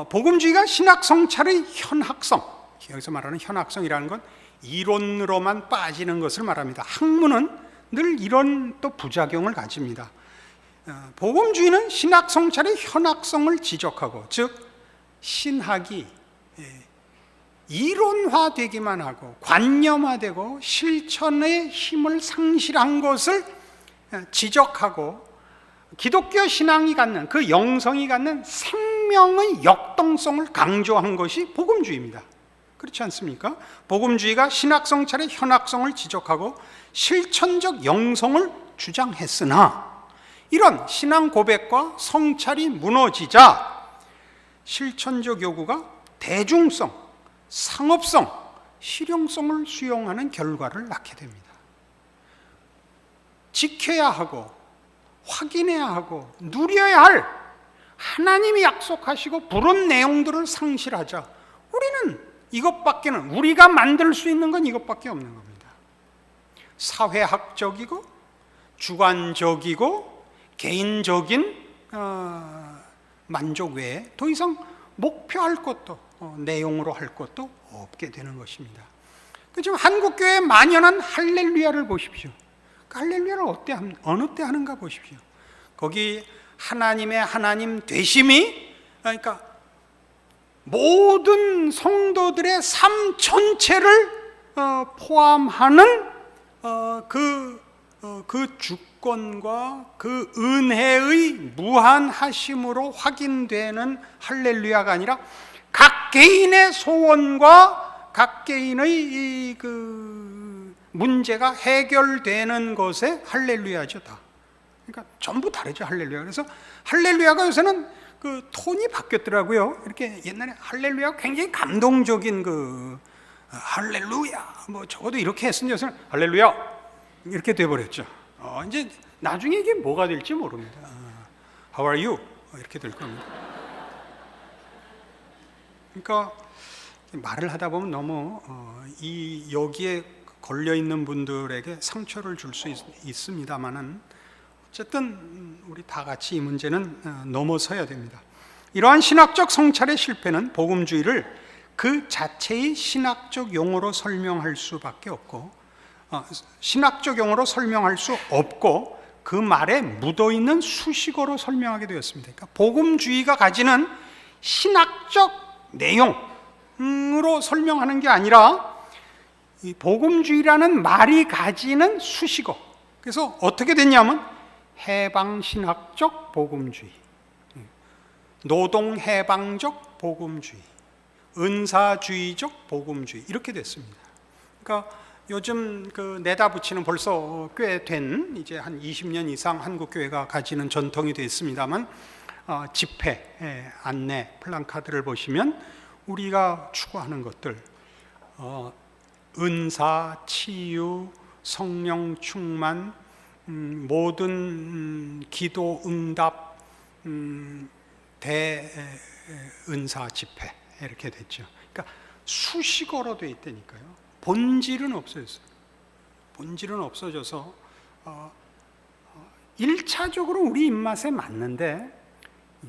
복음주의가 신학 성찰의 현학성, 여기서 말하는 현학성이라는 건 이론으로만 빠지는 것을 말합니다. 학문은 늘 이런 또 부작용을 가집니다. 복음주의는 신학 성찰의 현학성을 지적하고, 즉 신학이 이론화되기만 하고 관념화되고 실천의 힘을 상실한 것을 지적하고, 기독교 신앙이 갖는 그 영성이 갖는 생명의 역동성을 강조한 것이 복음주의입니다. 그렇지 않습니까? 복음주의가 신학 성찰의 현학성을 지적하고 실천적 영성을 주장했으나, 이런 신앙 고백과 성찰이 무너지자 실천적 요구가 대중성, 상업성, 실용성을 수용하는 결과를 낳게 됩니다. 지켜야 하고 확인해야 하고 누려야 할 하나님이 약속하시고 부른 내용들을 상실하자 우리는 이것밖에는, 우리가 만들 수 있는 건 이것밖에 없는 겁니다. 사회학적이고 주관적이고 개인적인 만족 외에 더 이상 목표할 것도 내용으로 할 것도 없게 되는 것입니다. 지금 한국교회에 만연한 할렐루야를 보십시오. 할렐루야를 어느 때 하는가 보십시오. 거기 하나님의 하나님 되심이, 그러니까 모든 성도들의 삶 전체를 포함하는 그 주권과 그 은혜의 무한하심으로 확인되는 할렐루야가 아니라 각 개인의 소원과 각 개인의 그 문제가 해결되는 것에 할렐루야죠, 다. 그러니까 전부 다르죠, 할렐루야. 그래서 할렐루야가 요새는 그 톤이 바뀌었더라고요. 이렇게 옛날에 할렐루야가 굉장히 감동적인 그 할렐루야, 적어도 이렇게 했으니 요새는 할렐루야 이렇게 돼버렸죠. 이제 나중에 이게 뭐가 될지 모릅니다. How are you? 이렇게 될 겁니다. 그러니까 말을 하다 보면 너무 여기에 걸려 있는 분들에게 상처를 줄 수 있습니다만은, 어쨌든 우리 다 같이 이 문제는 넘어서야 됩니다. 이러한 신학적 성찰의 실패는 복음주의를 그 자체의 신학적 용어로 설명할 수밖에 없고, 신학적 용어로 설명할 수 없고 그 말에 묻어있는 수식어로 설명하게 되었습니다. 그러니까 복음주의가 가지는 신학적 내용으로 설명하는 게 아니라 이 복음주의라는 말이 가지는 수식어, 그래서 어떻게 됐냐면 해방신학적 복음주의, 노동해방적 복음주의, 은사주의적 복음주의 이렇게 됐습니다. 그러니까 요즘 그 내다 붙이는 벌써 꽤 된 이제 한 20년 이상 한국 교회가 가지는 전통이 됐습니다만 집회 안내 플랜카드를 보시면 우리가 추구하는 것들 은사, 치유, 성령 충만, 모든 기도 응답, 대은사 집회 이렇게 됐죠. 그러니까 수식어로 돼 있다니까요. 본질은 없어졌어요. 본질은 없어져서 1차적으로 우리 입맛에 맞는데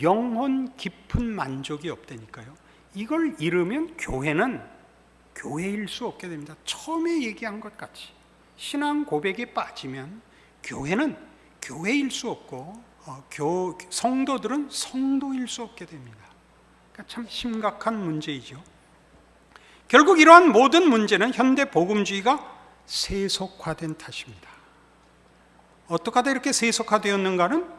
영혼 깊은 만족이 없다니까요. 이걸 잃으면 교회는 교회일 수 없게 됩니다. 처음에 얘기한 것 같이 신앙 고백에 빠지면 교회는 교회일 수 없고 성도들은 성도일 수 없게 됩니다. 그러니까 참 심각한 문제이죠. 결국 이러한 모든 문제는 현대 복음주의가 세속화된 탓입니다. 어떻게 하다 이렇게 세속화되었는가는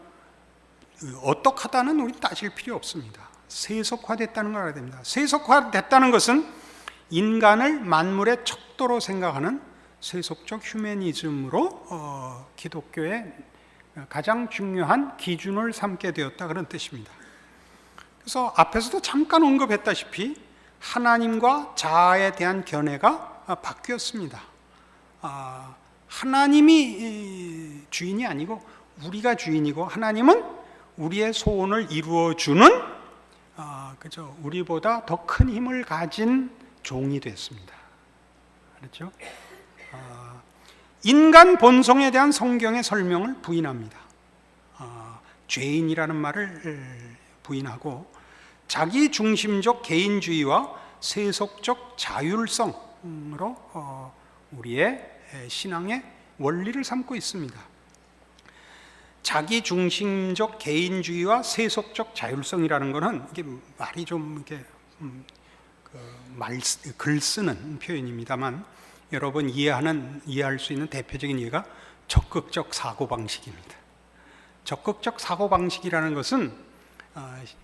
어떻게 하다는 우리 따질 필요 없습니다. 세속화됐다는 걸 알아야 됩니다. 세속화됐다는 것은 인간을 만물의 척도로 생각하는 세속적 휴머니즘으로 기독교의 가장 중요한 기준을 삼게 되었다 그런 뜻입니다. 그래서 앞에서도 잠깐 언급했다시피 하나님과 자아에 대한 견해가 바뀌었습니다. 하나님이 주인이 아니고 우리가 주인이고 하나님은 우리의 소원을 이루어주는 우리보다 더 큰 힘을 가진 종이 됐습니다. 그렇죠? 인간 본성에 대한 성경의 설명을 부인합니다. 죄인이라는 말을 부인하고 자기 중심적 개인주의와 세속적 자율성으로 우리의 신앙의 원리를 삼고 있습니다. 자기 중심적 개인주의와 세속적 자율성이라는 것은 이게 말이 좀 이렇게 글 쓰는 표현입니다만 여러분 이해할 수 있는 대표적인 예가 적극적 사고방식입니다. 적극적 사고방식이라는 것은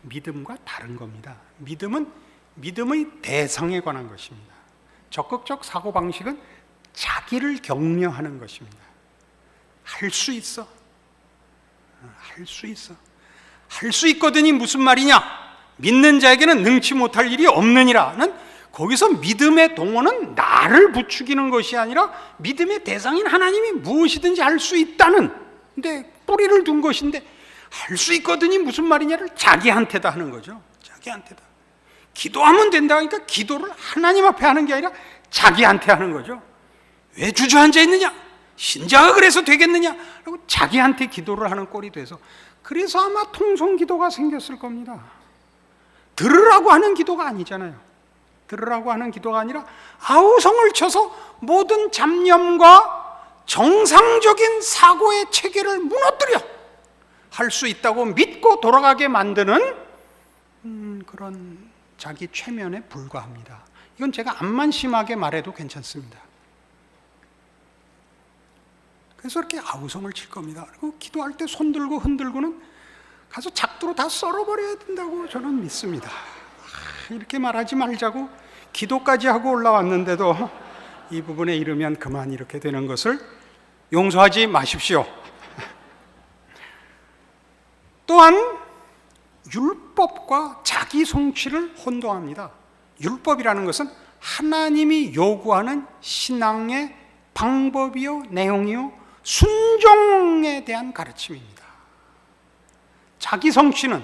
믿음과 다른 겁니다. 믿음은 믿음의 대상에 관한 것입니다. 적극적 사고방식은 자기를 격려하는 것입니다. 할 수 있어. 할 수 있어. 할 수 있거든이 무슨 말이냐? 믿는 자에게는 능치 못할 일이 없느니라는 거기서 믿음의 동원은 나를 부추기는 것이 아니라 믿음의 대상인 하나님이 무엇이든지 할 수 있다는 근데 뿌리를 둔 것인데 할 수 있거든이 무슨 말이냐를 자기한테다 하는 거죠. 자기한테다. 기도하면 된다 하니까 기도를 하나님 앞에 하는 게 아니라 자기한테 하는 거죠. 왜 주저앉아 있느냐? 신자가 그래서 되겠느냐? 그리고 자기한테 기도를 하는 꼴이 돼서 그래서 아마 통성기도가 생겼을 겁니다. 들으라고 하는 기도가 아니잖아요. 들으라고 하는 기도가 아니라 아우성을 쳐서 모든 잡념과 정상적인 사고의 체계를 무너뜨려 할 수 있다고 믿고 돌아가게 만드는 그런 자기 최면에 불과합니다. 이건 제가 암만 심하게 말해도 괜찮습니다. 그래서 이렇게 아우성을 칠 겁니다. 그리고 기도할 때 손 들고 흔들고는 가서 작두로 다 썰어버려야 된다고 저는 믿습니다. 이렇게 말하지 말자고 기도까지 하고 올라왔는데도 이 부분에 이르면 그만 이렇게 되는 것을 용서하지 마십시오. 또한 율법과 자기 성취를 혼동합니다. 율법이라는 것은 하나님이 요구하는 신앙의 방법이요 내용이요 순종에 대한 가르침입니다. 자기 성취는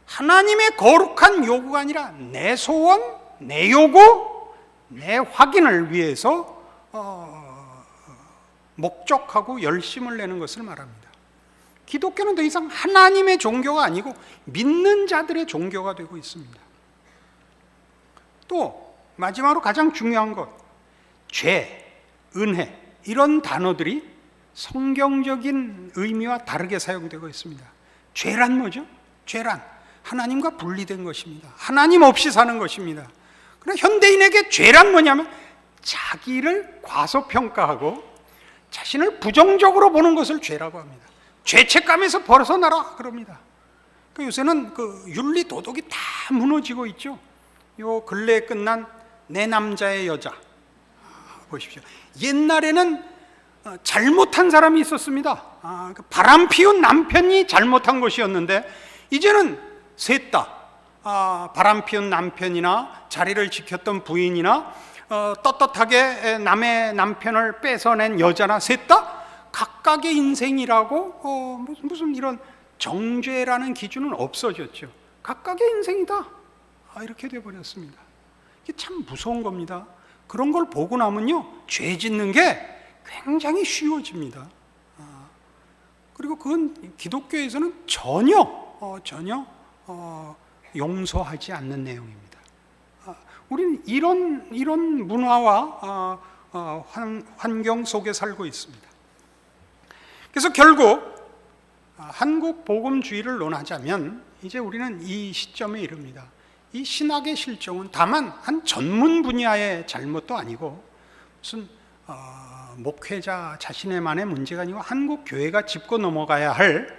하나님의 거룩한 요구가 아니라 내 소원, 내 요구, 내 확인을 위해서 목적하고 열심을 내는 것을 말합니다. 기독교는 더 이상 하나님의 종교가 아니고 믿는 자들의 종교가 되고 있습니다. 또 마지막으로 가장 중요한 것, 죄, 은혜 이런 단어들이 성경적인 의미와 다르게 사용되고 있습니다. 죄란 뭐죠? 죄란 하나님과 분리된 것입니다. 하나님 없이 사는 것입니다. 그러나 현대인에게 죄란 뭐냐면 자기를 과소평가하고 자신을 부정적으로 보는 것을 죄라고 합니다. 죄책감에서 벗어나라 그럽니다. 그러니까 요새는 그 윤리 도덕이 다 무너지고 있죠. 요 근래에 끝난 내 남자의 여자 보십시오. 옛날에는 잘못한 사람이 있었습니다. 바람 피운 남편이 잘못한 것이었는데 이제는 셋 다 바람 피운 남편이나 자리를 지켰던 부인이나 떳떳하게 남의 남편을 뺏어낸 여자나 셋 다 각각의 인생이라고 무슨 이런 정죄라는 기준은 없어졌죠. 각각의 인생이다 이렇게 돼버렸습니다. 이게 참 무서운 겁니다. 그런 걸 보고 나면요 죄 짓는 게 굉장히 쉬워집니다. 그리고 그건 기독교에서는 전혀 용서하지 않는 내용입니다. 우리는 이런 문화와 환경 속에 살고 있습니다. 그래서 결국 한국 복음주의를 논하자면 이제 우리는 이 시점에 이릅니다. 이 신학의 실종은 다만 한 전문 분야의 잘못도 아니고 무슨 목회자 자신의만의 문제가 아니고 한국 교회가 짚고 넘어가야 할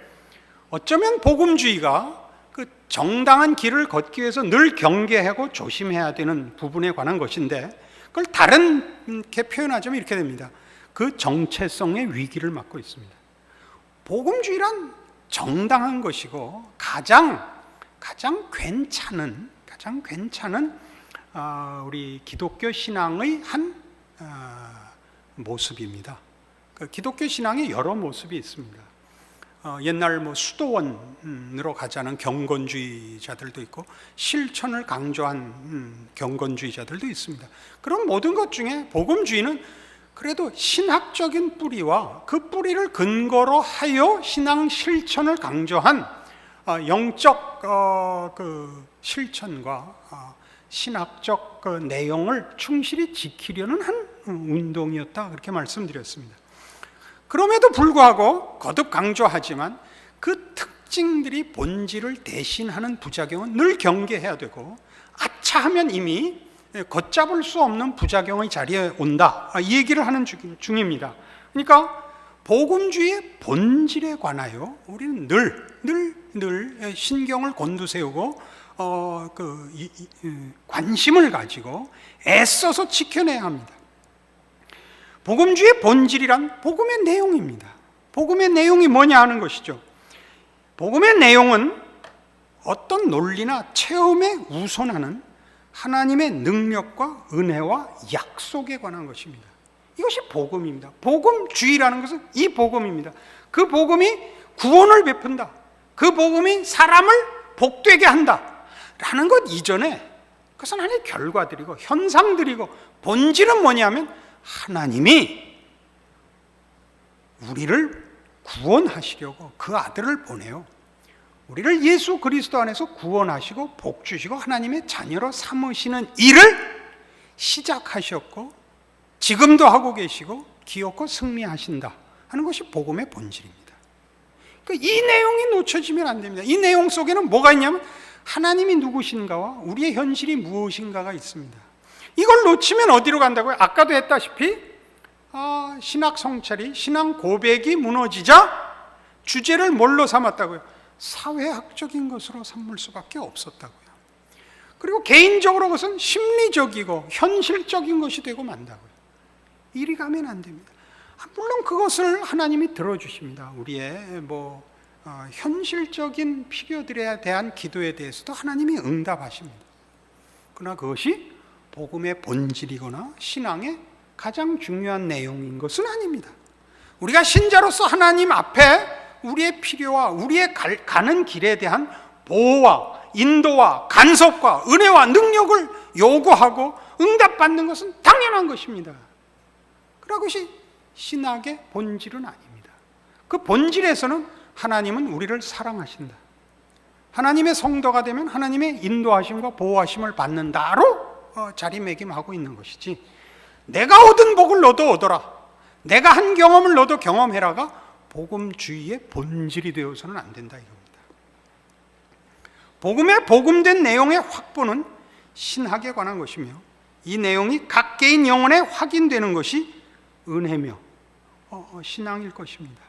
어쩌면 복음주의가 그 정당한 길을 걷기 위해서 늘 경계하고 조심해야 되는 부분에 관한 것인데 그걸 다른게 표현하자면 이렇게 됩니다. 그 정체성의 위기를 맞고 있습니다. 복음주의란 정당한 것이고 가장 괜찮은 우리 기독교 신앙의 한 모습입니다. 그 기독교 신앙의 여러 모습이 있습니다. 옛날 수도원으로 가자는 경건주의자들도 있고 실천을 강조한 경건주의자들도 있습니다. 그런 모든 것 중에 복음주의는 그래도 신학적인 뿌리와 그 뿌리를 근거로 하여 신앙 실천을 강조한 영적 그 실천과 신학적 그 내용을 충실히 지키려는 한 운동이었다 그렇게 말씀드렸습니다. 그럼에도 불구하고 거듭 강조하지만 그 특징들이 본질을 대신하는 부작용은 늘 경계해야 되고 아차하면 이미 걷잡을 수 없는 부작용의 자리에 온다 이 얘기를 하는 중입니다. 그러니까 복음주의의 본질에 관하여 우리는 늘 신경을 곤두세우고 관심을 가지고 애써서 지켜내야 합니다. 복음주의의 본질이란 복음의 내용입니다. 복음의 내용이 뭐냐 하는 것이죠. 복음의 내용은 어떤 논리나 체험에 우선하는 하나님의 능력과 은혜와 약속에 관한 것입니다. 이것이 복음입니다. 복음주의라는 것은 이 복음입니다. 그 복음이 구원을 베푼다. 그 복음이 사람을 복되게 한다 라는 것 이전에 그것은 하나의 결과들이고 현상들이고 본질은 뭐냐면 하나님이 우리를 구원하시려고 그 아들을 보내요. 우리를 예수 그리스도 안에서 구원하시고 복 주시고 하나님의 자녀로 삼으시는 일을 시작하셨고 지금도 하고 계시고 기업고 승리하신다 하는 것이 복음의 본질입니다. 그러니까 이 내용이 놓쳐지면 안 됩니다. 이 내용 속에는 뭐가 있냐면 하나님이 누구신가와 우리의 현실이 무엇인가가 있습니다. 이걸 놓치면 어디로 간다고요? 아까도 했다시피 신학 성찰이 신앙 고백이 무너지자 주제를 뭘로 삼았다고요? 사회학적인 것으로 삼을 수밖에 없었다고요. 그리고 개인적으로 그것은 심리적이고 현실적인 것이 되고 만다고요. 이리 가면 안 됩니다. 물론 그것을 하나님이 들어주십니다. 우리의 현실적인 필요들에 대한 기도에 대해서도 하나님이 응답하십니다. 그러나 그것이 복음의 본질이거나 신앙의 가장 중요한 내용인 것은 아닙니다. 우리가 신자로서 하나님 앞에 우리의 필요와 우리의 가는 길에 대한 보호와 인도와 간섭과 은혜와 능력을 요구하고 응답받는 것은 당연한 것입니다. 그러나 그것이 신학의 본질은 아닙니다. 그 본질에서는 하나님은 우리를 사랑하신다. 하나님의 성도가 되면 하나님의 인도하심과 보호하심을 받는다로 자리매김하고 있는 것이지 내가 얻은 복을 너도 얻어라, 내가 한 경험을 너도 경험해라가 복음주의의 본질이 되어서는 안 된다 이겁니다. 복음의 복음된 내용의 확보는 신학에 관한 것이며 이 내용이 각 개인 영혼에 확인되는 것이 은혜며 신앙일 것입니다.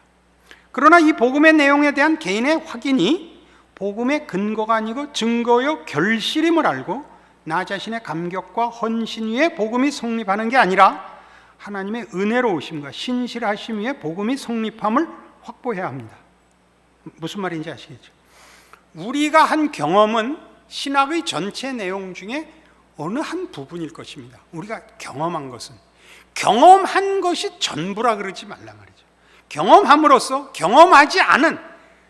그러나 이 복음의 내용에 대한 개인의 확인이 복음의 근거가 아니고 증거요 결실임을 알고 나 자신의 감격과 헌신 위에 복음이 성립하는 게 아니라 하나님의 은혜로우심과 신실하심 위에 복음이 성립함을 확보해야 합니다. 무슨 말인지 아시겠죠? 우리가 한 경험은 신학의 전체 내용 중에 어느 한 부분일 것입니다. 우리가 경험한 것은, 경험한 것이 전부라 그러지 말란 말이죠. 경험함으로써 경험하지 않은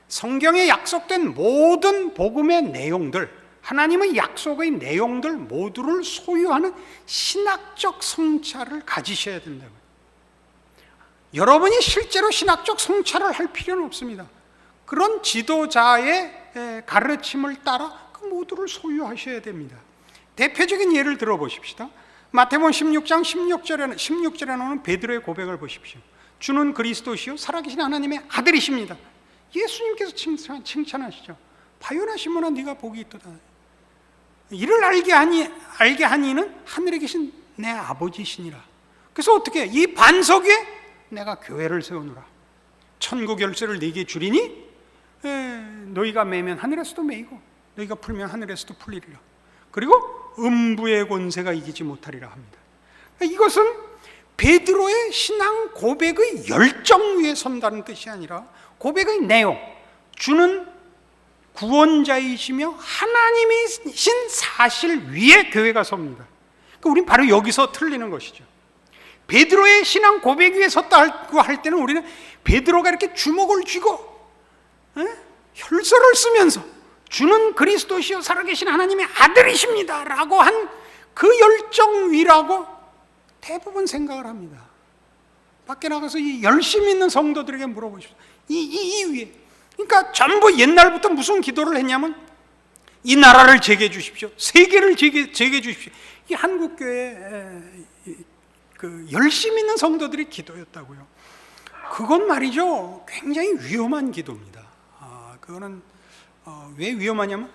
성경에 약속된 모든 복음의 내용들, 하나님의 약속의 내용들 모두를 소유하는 신학적 성찰을 가지셔야 된다고요. 여러분이 실제로 신학적 성찰을 할 필요는 없습니다. 그런 지도자의 가르침을 따라 그 모두를 소유하셔야 됩니다. 대표적인 예를 들어보십시다. 마태복음 16장 16절에 나오는 베드로의 고백을 보십시오. 주는 그리스도시요 살아계신 하나님의 아들이십니다. 예수님께서 칭찬하시죠. 바요나 시몬아 네가 복이 있도다. 이를 알게 하니는 하늘에 계신 내 아버지시니라. 그래서 어떻게 이 반석 위에 내가 교회를 세우노라. 천국 열쇠를 네게 주리니 너희가 매면 하늘에서도 매이고 너희가 풀면 하늘에서도 풀리리라. 그리고 음부의 권세가 이기지 못하리라 합니다. 이것은 베드로의 신앙 고백의 열정 위에 선다는 뜻이 아니라 고백의 내용, 주는 구원자이시며 하나님이신 사실 위에 교회가 섭니다. 그러니까 우리는 바로 여기서 틀리는 것이죠. 베드로의 신앙 고백 위에 섰다고 할 때는 우리는 베드로가 이렇게 주먹을 쥐고 혈서를 쓰면서 주는 그리스도시요 살아계신 하나님의 아들이십니다 라고 한 그 열정 위라고 대부분 생각을 합니다. 밖에 나가서 이 열심 있는 성도들에게 물어보십시오. 이 위에, 그러니까 전부 옛날부터 무슨 기도를 했냐면 이 나라를 재게 주십시오, 세계를 재게 주십시오. 이 한국교회 그 열심 있는 성도들의 기도였다고요. 그건 말이죠, 굉장히 위험한 기도입니다. 그거는 왜 위험하냐면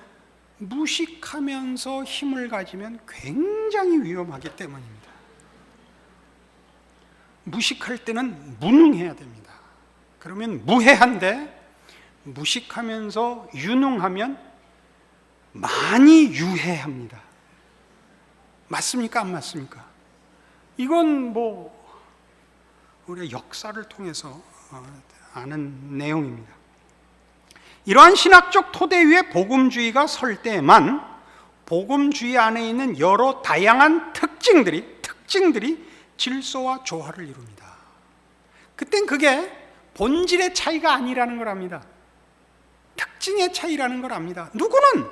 무식하면서 힘을 가지면 굉장히 위험하기 때문입니다. 무식할 때는 무능해야 됩니다. 그러면 무해한데 무식하면서 유능하면 많이 유해합니다. 맞습니까? 안 맞습니까? 이건 우리가 역사를 통해서 아는 내용입니다. 이러한 신학적 토대 위에 복음주의가 설 때에만 복음주의 안에 있는 여러 다양한 특징들이 질서와 조화를 이룹니다. 그땐 그게 본질의 차이가 아니라는 걸 압니다. 특징의 차이라는 걸 압니다. 누구는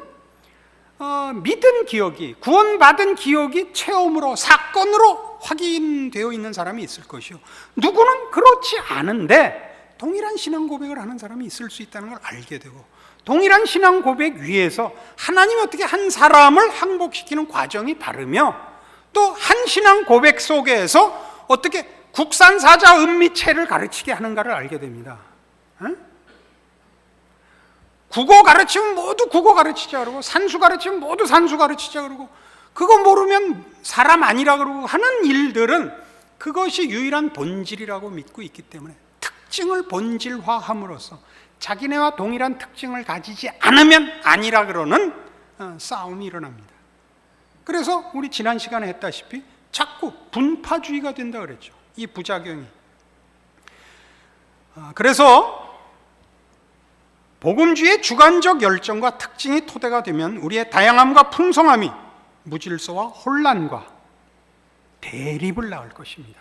믿은 기억이, 구원받은 기억이 체험으로, 사건으로 확인되어 있는 사람이 있을 것이요, 누구는 그렇지 않은데 동일한 신앙 고백을 하는 사람이 있을 수 있다는 걸 알게 되고, 동일한 신앙 고백 위에서 하나님이 어떻게 한 사람을 항복시키는 과정이 다르며, 또 한 신앙 고백 속에서 어떻게 국산사자 은미체를 가르치게 하는가를 알게 됩니다. 국어 가르치면 모두 국어 가르치자 그러고, 산수 가르치면 모두 산수 가르치자 그러고, 그거 모르면 사람 아니라 그러고 하는 일들은 그것이 유일한 본질이라고 믿고 있기 때문에 특징을 본질화함으로써 자기네와 동일한 특징을 가지지 않으면 아니라 그러는 싸움이 일어납니다. 그래서 우리 지난 시간에 했다시피 자꾸 분파주의가 된다 그랬죠. 이 부작용이. 그래서 복음주의의 주관적 열정과 특징이 토대가 되면 우리의 다양함과 풍성함이 무질서와 혼란과 대립을 낳을 것입니다.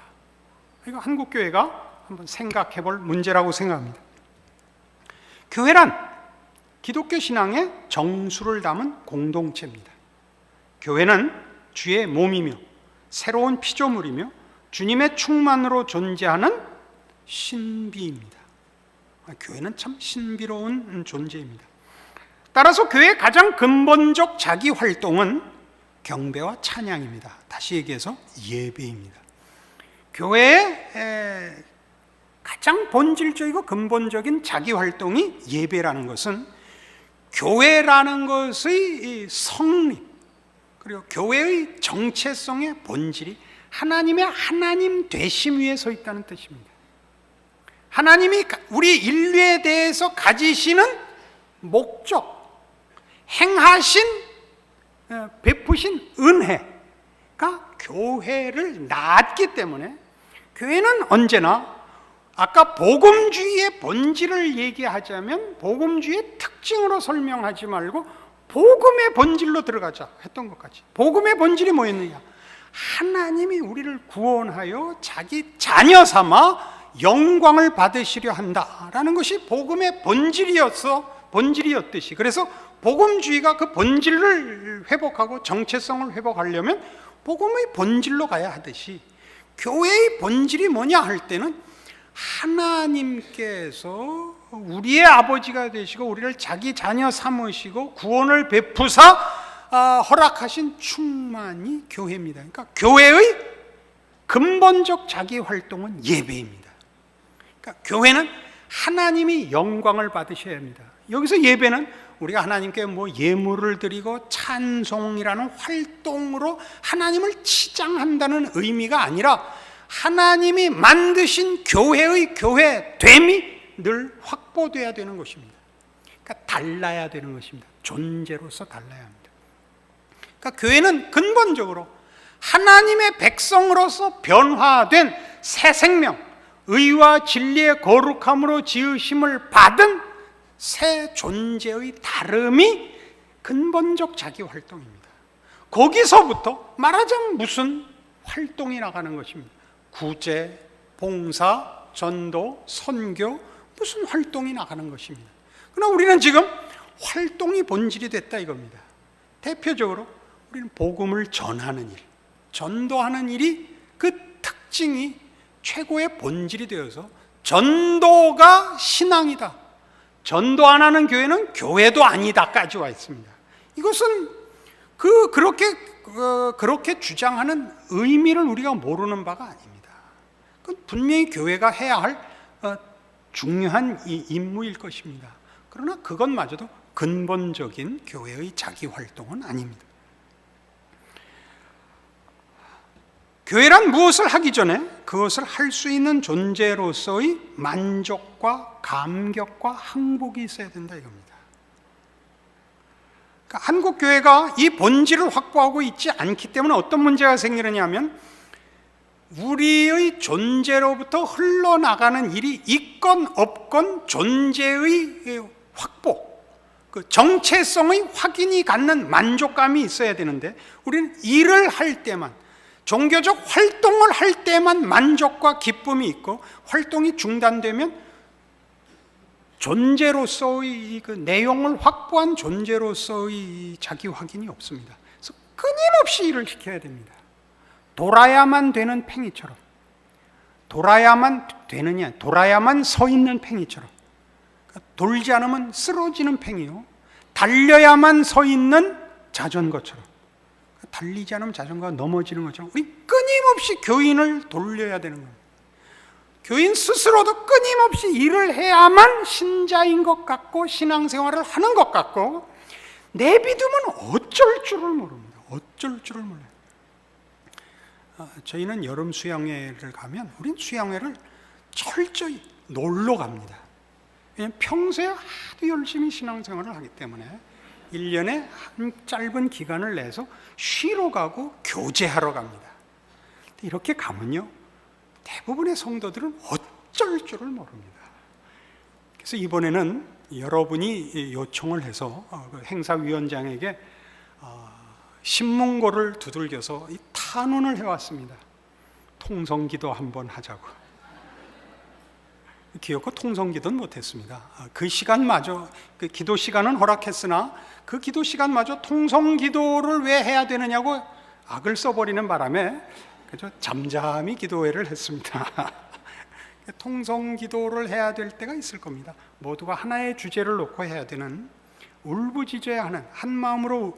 이거 한국교회가 한번 생각해 볼 문제라고 생각합니다. 교회란 기독교 신앙의 정수를 담은 공동체입니다. 교회는 주의 몸이며 새로운 피조물이며 주님의 충만으로 존재하는 신비입니다. 교회는 참 신비로운 존재입니다. 따라서 교회의 가장 근본적 자기 활동은 경배와 찬양입니다. 다시 얘기해서 예배입니다. 교회의 가장 본질적이고 근본적인 자기 활동이 예배라는 것은 교회라는 것의 성립, 그리고 교회의 정체성의 본질이 하나님의 하나님 되심 위에 서 있다는 뜻입니다. 하나님이 우리 인류에 대해서 가지시는 목적, 행하신 베푸신 은혜가 교회를 낳았기 때문에 교회는 언제나 아까 복음주의의 본질을 얘기하자면 복음주의의 특징으로 설명하지 말고 복음의 본질로 들어가자 했던 것까지. 복음의 본질이 뭐였느냐? 하나님이 우리를 구원하여 자기 자녀 삼아 영광을 받으시려 한다라는 것이 복음의 본질이었듯이, 그래서 복음주의가 그 본질을 회복하고 정체성을 회복하려면 복음의 본질로 가야 하듯이, 교회의 본질이 뭐냐 할 때는 하나님께서 우리의 아버지가 되시고 우리를 자기 자녀 삼으시고 구원을 베푸사 허락하신 충만이 교회입니다. 그러니까 교회의 근본적 자기 활동은 예배입니다. 그러니까 교회는 하나님이 영광을 받으셔야 합니다. 여기서 예배는 우리가 하나님께 뭐 예물을 드리고 찬송이라는 활동으로 하나님을 치장한다는 의미가 아니라 하나님이 만드신 교회의 교회됨이 늘 확보돼야 되는 것입니다. 그러니까 달라야 되는 것입니다. 존재로서 달라야 합니다. 그러니까 교회는 근본적으로 하나님의 백성으로서 변화된 새 생명, 의와 진리의 거룩함으로 지으심을 받은 새 존재의 다름이 근본적 자기 활동입니다. 거기서부터 말하자면 무슨 활동이 나가는 것입니다. 구제, 봉사, 전도, 선교, 무슨 활동이 나가는 것입니다. 그러나 우리는 지금 활동이 본질이 됐다 이겁니다. 대표적으로 우리는 복음을 전하는 일, 전도하는 일이 그 특징이 최고의 본질이 되어서 전도가 신앙이다, 전도 안 하는 교회는 교회도 아니다까지 와 있습니다. 이것은 그렇게 주장하는 의미를 우리가 모르는 바가 아닙니다. 그건 분명히 교회가 해야 할 중요한 임무일 것입니다. 그러나 그것마저도 근본적인 교회의 자기 활동은 아닙니다. 교회란 무엇을 하기 전에 그것을 할 수 있는 존재로서의 만족과 감격과 항복이 있어야 된다 이겁니다. 그러니까 한국 교회가 이 본질을 확보하고 있지 않기 때문에 어떤 문제가 생기느냐 하면 우리의 존재로부터 흘러나가는 일이 있건 없건 존재의 확보, 그 정체성의 확인이 갖는 만족감이 있어야 되는데 우리는 일을 할 때만, 종교적 활동을 할 때만 만족과 기쁨이 있고 활동이 중단되면 존재로서의 그 내용을 확보한 존재로서의 자기 확인이 없습니다. 그래서 끊임없이 일을 시켜야 됩니다. 돌아야만 되는 팽이처럼, 돌아야만 서 있는 팽이처럼, 그러니까 돌지 않으면 쓰러지는 팽이요, 달려야만 서 있는 자전거처럼, 달리지 않으면 자전거가 넘어지는 것처럼 우리 끊임없이 교인을 돌려야 되는 겁니다. 교인 스스로도 끊임없이 일을 해야만 신자인 것 같고 신앙생활을 하는 것 같고 내비두면 어쩔 줄을 모릅니다. 어쩔 줄을 몰라요. 저희는 여름 수양회를 가면 우린 수양회를 철저히 놀러 갑니다. 왜냐하면 평소에 하도 열심히 신앙생활을 하기 때문에 1년에 한 짧은 기간을 내서 쉬러 가고 교제하러 갑니다. 이렇게 가면요 대부분의 성도들은 어쩔 줄을 모릅니다. 그래서 이번에는 여러분이 요청을 해서 행사위원장에게 신문고를 두들겨서 탄원을 해왔습니다. 통성기도 한번 하자고. 기어코 통성기도는 못했습니다. 그 시간마저, 그 기도 시간은 허락했으나 그 기도 시간마저 통성기도를 왜 해야 되느냐고 악을 써버리는 바람에 그저 잠잠히 기도회를 했습니다. 통성기도를 해야 될 때가 있을 겁니다. 모두가 하나의 주제를 놓고 해야 되는, 울부짖어야 하는, 한 마음으로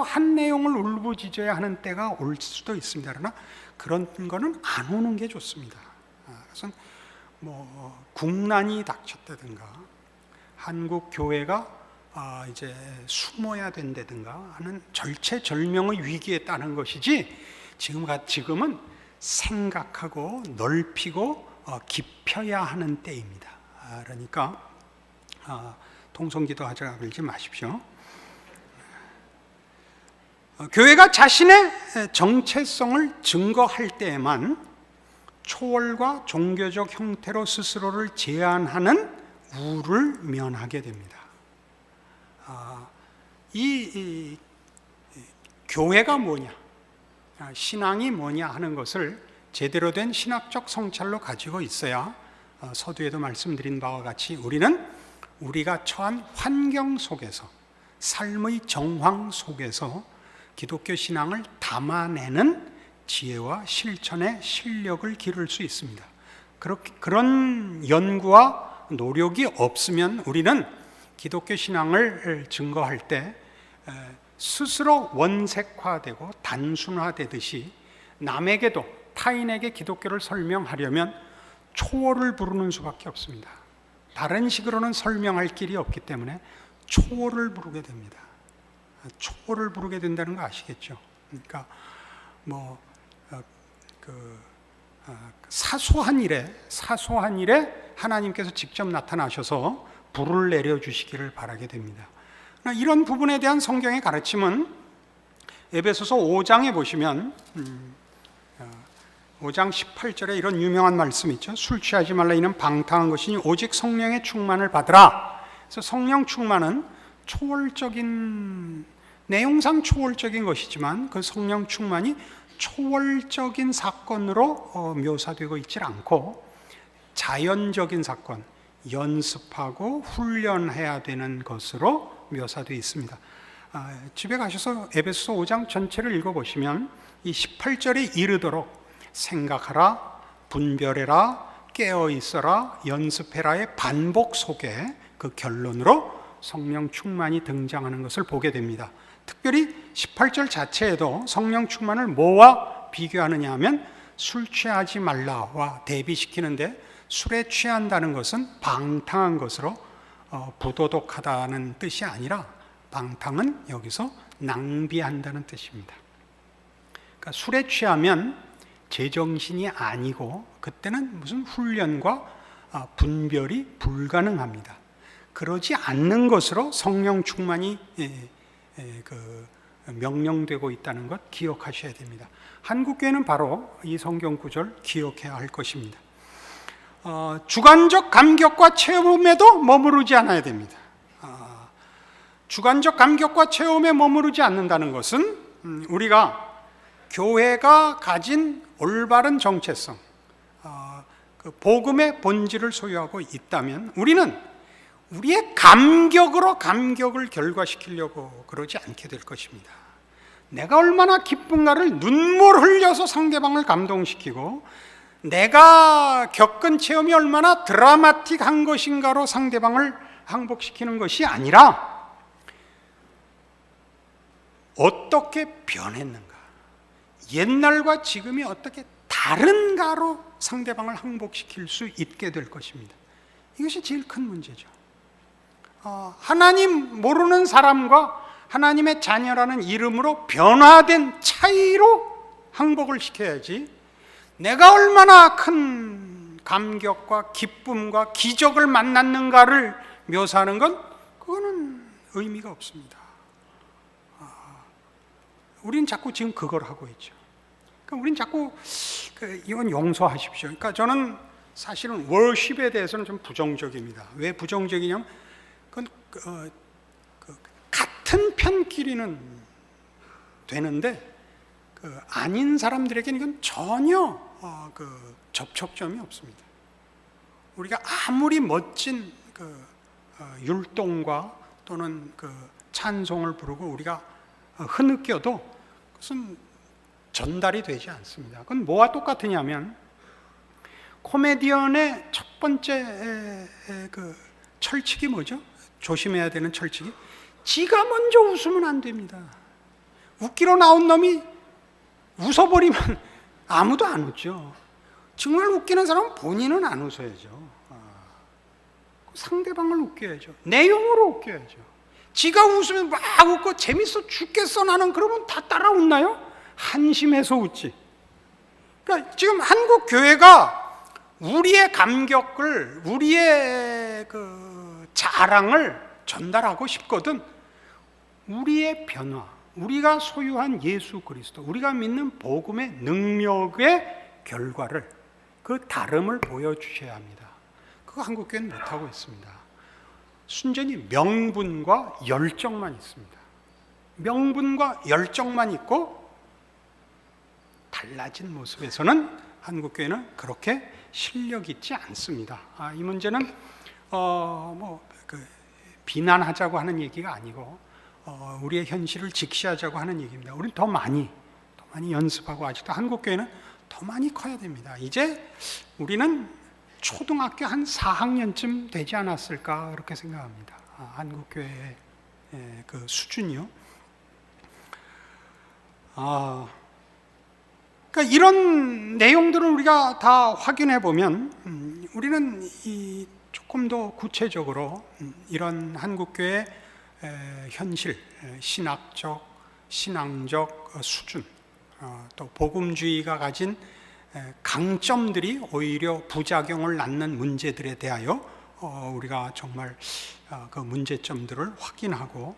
한 내용을 울부짖어야 하는 때가 올 수도 있습니다. 그러나 그런 거는 안 오는 게 좋습니다. 그래서 국난이 닥쳤다든가 한국 교회가 이제 숨어야 된다든가 하는 절체절명의 위기에 따른 것이지 지금은 생각하고 넓히고 깊혀야 하는 때입니다. 그러니까 통성기도 하자 그러지 마십시오. 교회가 자신의 정체성을 증거할 때에만 초월과 종교적 형태로 스스로를 제한하는 우를 면하게 됩니다. 이 교회가 뭐냐, 신앙이 뭐냐 하는 것을 제대로 된 신학적 성찰로 가지고 있어야 서두에도 말씀드린 바와 같이 우리가 처한 환경 속에서, 삶의 정황 속에서 기독교 신앙을 담아내는 지혜와 실천의 실력을 기를 수 있습니다. 그런 연구와 노력이 없으면 우리는 기독교 신앙을 증거할 때 스스로 원색화되고 단순화되듯이 남에게도, 타인에게 기독교를 설명하려면 초월을 부르는 수밖에 없습니다. 다른 식으로는 설명할 길이 없기 때문에 초월을 부르게 됩니다. 초월을 부르게 된다는 거 아시겠죠? 그러니까 사소한 일에 하나님께서 직접 나타나셔서 불을 내려주시기를 바라게 됩니다. 이런 부분에 대한 성경의 가르침은 에베소서 5장에 보시면 5장 18절에 이런 유명한 말씀 있죠. 술 취하지 말라, 이는 방탕한 것이니 오직 성령의 충만을 받으라. 그래서 성령 충만은 초월적인, 내용상 초월적인 것이지만 그 성령 충만이 초월적인 사건으로 묘사되고 있지 않고 자연적인 사건, 연습하고 훈련해야 되는 것으로 묘사되어 있습니다. 집에 가셔서 에베소서 5장 전체를 읽어보시면 이 18절에 이르도록 생각하라, 분별해라, 깨어있어라, 연습해라의 반복 속에 그 결론으로 성령 충만이 등장하는 것을 보게 됩니다. 특별히 18절 자체에도 성령 충만을 뭐와 비교하느냐 하면 술 취하지 말라와 대비시키는데, 술에 취한다는 것은 방탕한 것으로 부도덕하다는 뜻이 아니라, 방탕은 여기서 낭비한다는 뜻입니다. 그러니까 술에 취하면 제정신이 아니고 그때는 무슨 훈련과 분별이 불가능합니다. 그러지 않는 것으로 성령 충만이 명령되고 있다는 것 기억하셔야 됩니다. 한국교회는 바로 이 성경 구절 기억해야 할 것입니다. 주관적 감격과 체험에도 머무르지 않아야 됩니다. 주관적 감격과 체험에 머무르지 않는다는 것은 우리가 교회가 가진 올바른 정체성, 그 복음의 본질을 소유하고 있다면 우리는 우리의 감격으로 감격을 결과시키려고 그러지 않게 될 것입니다. 내가 얼마나 기쁜가를 눈물 흘려서 상대방을 감동시키고, 내가 겪은 체험이 얼마나 드라마틱한 것인가로 상대방을 항복시키는 것이 아니라 어떻게 변했는가, 옛날과 지금이 어떻게 다른가로 상대방을 항복시킬 수 있게 될 것입니다. 이것이 제일 큰 문제죠. 하나님 모르는 사람과 하나님의 자녀라는 이름으로 변화된 차이로 항복을 시켜야지, 내가 얼마나 큰 감격과 기쁨과 기적을 만났는가를 묘사하는 건 그거는 의미가 없습니다. 우린 자꾸 지금 그걸 하고 있죠. 그러니까 우린 자꾸 이건 용서하십시오. 그러니까 저는 사실은 월십에 대해서는 좀 부정적입니다. 왜 부정적이냐면 그건 같은 편끼리는 되는데 아닌 사람들에게는 이건 전혀 접촉점이 없습니다. 우리가 아무리 멋진 율동과 또는 찬송을 부르고 우리가 흐느껴도 그것은 전달이 되지 않습니다. 그건 뭐와 똑같으냐면 코미디언의 첫 번째 철칙이 뭐죠? 조심해야 되는 철칙이, 지가 먼저 웃으면 안 됩니다. 웃기러 나온 놈이 웃어버리면 아무도 안 웃죠. 정말 웃기는 사람은 본인은 안 웃어야죠. 상대방을 웃겨야죠. 내용으로 웃겨야죠. 지가 웃으면 막 웃고 재밌어 죽겠어 나는, 그러면 다 따라 웃나요? 한심해서 웃지. 그러니까 지금 한국 교회가 우리의 감격을, 우리의 자랑을 전달하고 싶거든 우리의 변화, 우리가 소유한 예수 그리스도, 우리가 믿는 복음의 능력의 결과를, 그 다름을 보여주셔야 합니다. 그거 한국교회는 못하고 있습니다. 순전히 명분과 열정만 있습니다. 명분과 열정만 있고 달라진 모습에서는 한국교회는 그렇게 실력 있지 않습니다. 이 문제는 비난하자고 하는 얘기가 아니고 우리의 현실을 직시하자고 하는 얘기입니다. 우리는 더 많이 연습하고, 아직도 한국교회는 더 많이 커야 됩니다. 이제 우리는 초등학교 한 4학년쯤 되지 않았을까 그렇게 생각합니다. 한국교회의 그 수준이요. 그러니까 이런 내용들을 우리가 다 확인해 보면 우리는 조금 더 구체적으로 이런 한국교회의 현실, 신학적, 신앙적 수준, 또 복음주의가 가진 강점들이 오히려 부작용을 낳는 문제들에 대하여 우리가 정말 그 문제점들을 확인하고,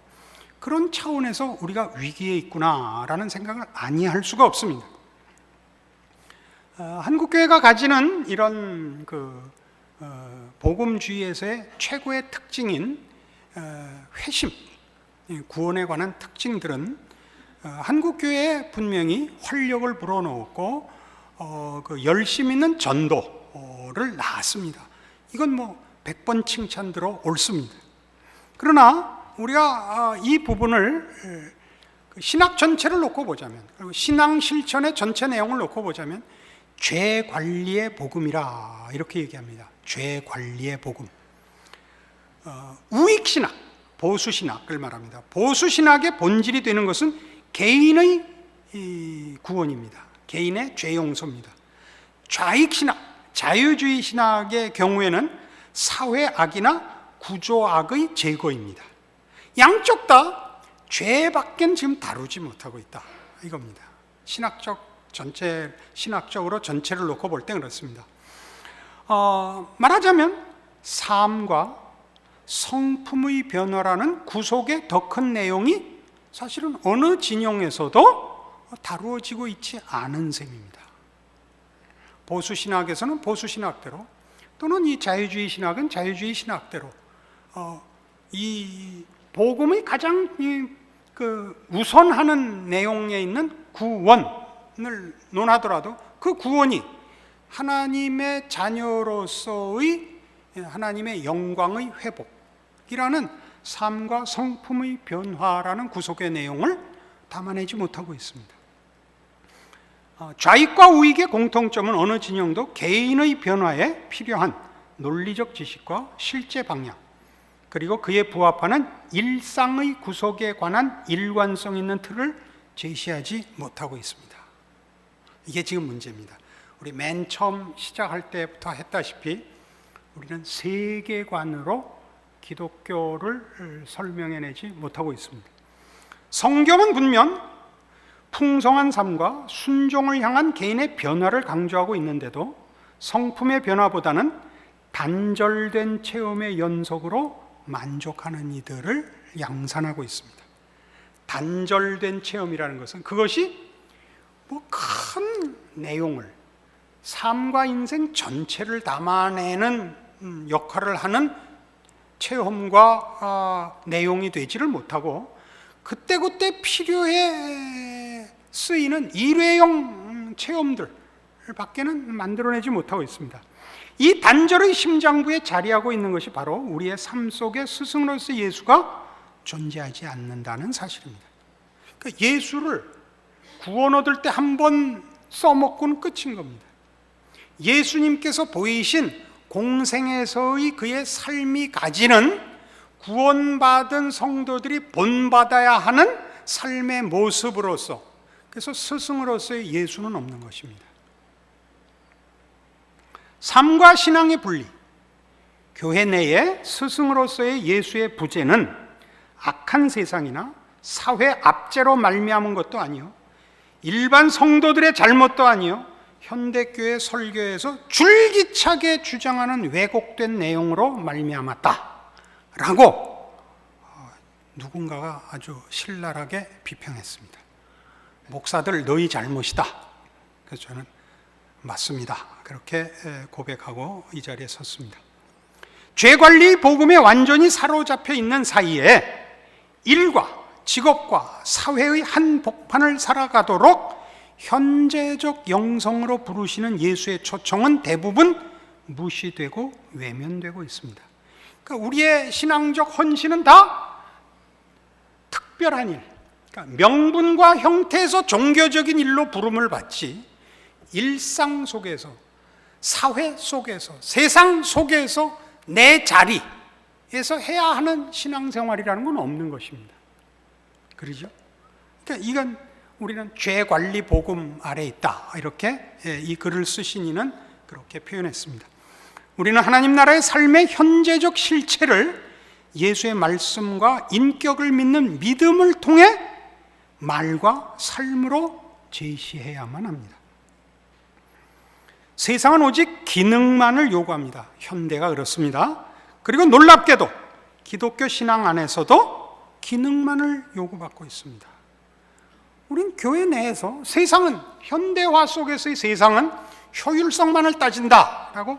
그런 차원에서 우리가 위기에 있구나라는 생각을 아니할 수가 없습니다. 한국교회가 가지는 이런 복음주의에서의 최고의 특징인 회심, 구원에 관한 특징들은 한국교회에 분명히 활력을 불어넣었고 그 열심 있는 전도를 낳았습니다. 이건 100번 칭찬 들어 옳습니다. 그러나 우리가 이 부분을 신학 전체를 놓고 보자면, 그리고 신앙 실천의 전체 내용을 놓고 보자면 죄 관리의 복음이라 이렇게 얘기합니다. 죄 관리의 복음. 우익 신학, 보수 신학을 말합니다. 보수 신학의 본질이 되는 것은 개인의 구원입니다. 개인의 죄 용서입니다. 좌익 신학, 자유주의 신학의 경우에는 사회 악이나 구조 악의 제거입니다. 양쪽 다 죄밖엔 지금 다루지 못하고 있다, 이겁니다. 신학적으로 전체를 놓고 볼 때 그렇습니다. 말하자면 삶과 성품의 변화라는 구속의 더 큰 내용이 사실은 어느 진영에서도 다루어지고 있지 않은 셈입니다. 보수 신학에서는 보수 신학대로, 또는 이 자유주의 신학은 자유주의 신학대로 이 복음의 가장 우선하는 내용에 있는 구원을 논하더라도 그 구원이 하나님의 자녀로서의 하나님의 영광의 회복이라는 삶과 성품의 변화라는 구속의 내용을 담아내지 못하고 있습니다. 좌익과 우익의 공통점은 어느 진영도 개인의 변화에 필요한 논리적 지식과 실제 방향, 그리고 그에 부합하는 일상의 구속에 관한 일관성 있는 틀을 제시하지 못하고 있습니다. 이게 지금 문제입니다. 우리 맨 처음 시작할 때부터 했다시피 우리는 세계관으로 기독교를 설명해내지 못하고 있습니다. 성경은 분명 풍성한 삶과 순종을 향한 개인의 변화를 강조하고 있는데도 성품의 변화보다는 단절된 체험의 연속으로 만족하는 이들을 양산하고 있습니다. 단절된 체험이라는 것은 그것이 큰 내용을, 삶과 인생 전체를 담아내는 역할을 하는 체험과 내용이 되지를 못하고 그때그때 필요해 쓰이는 일회용 체험들 밖에는 만들어내지 못하고 있습니다. 이 단절의 심장부에 자리하고 있는 것이 바로 우리의 삶 속에 스승으로서 예수가 존재하지 않는다는 사실입니다. 그러니까 예수를 구원 얻을 때 한 번 써먹고는 끝인 겁니다. 예수님께서 보이신 공생에서의 그의 삶이 가지는 구원받은 성도들이 본받아야 하는 삶의 모습으로서, 그래서 스승으로서의 예수는 없는 것입니다. 삶과 신앙의 분리, 교회 내에 스승으로서의 예수의 부재는 악한 세상이나 사회 압제로 말미암은 것도 아니요, 일반 성도들의 잘못도 아니요, 현대교회 설교에서 줄기차게 주장하는 왜곡된 내용으로 말미암았다라고 누군가가 아주 신랄하게 비평했습니다. 목사들 너희 잘못이다. 그래서 저는 맞습니다. 그렇게 고백하고 이 자리에 섰습니다. 죄관리 복음에 완전히 사로잡혀 있는 사이에 일과 직업과 사회의 한복판을 살아가도록 현재적 영성으로 부르시는 예수의 초청은 대부분 무시되고 외면되고 있습니다. 그러니까 우리의 신앙적 헌신은 다 특별한 일, 그러니까 명분과 형태에서 종교적인 일로 부름을 받지, 일상 속에서, 사회 속에서, 세상 속에서 내 자리에서 해야 하는 신앙생활이라는 건 없는 것입니다. 그러죠? 그러니까 이건 우리는 죄관리 복음 아래 있다, 이렇게 이 글을 쓰신 이는 그렇게 표현했습니다. 우리는 하나님 나라의 삶의 현재적 실체를 예수의 말씀과 인격을 믿는 믿음을 통해 말과 삶으로 제시해야만 합니다. 세상은 오직 기능만을 요구합니다. 현대가 그렇습니다. 그리고 놀랍게도 기독교 신앙 안에서도 기능만을 요구받고 있습니다. 우린 교회 내에서 세상은, 현대화 속에서의 세상은 효율성만을 따진다라고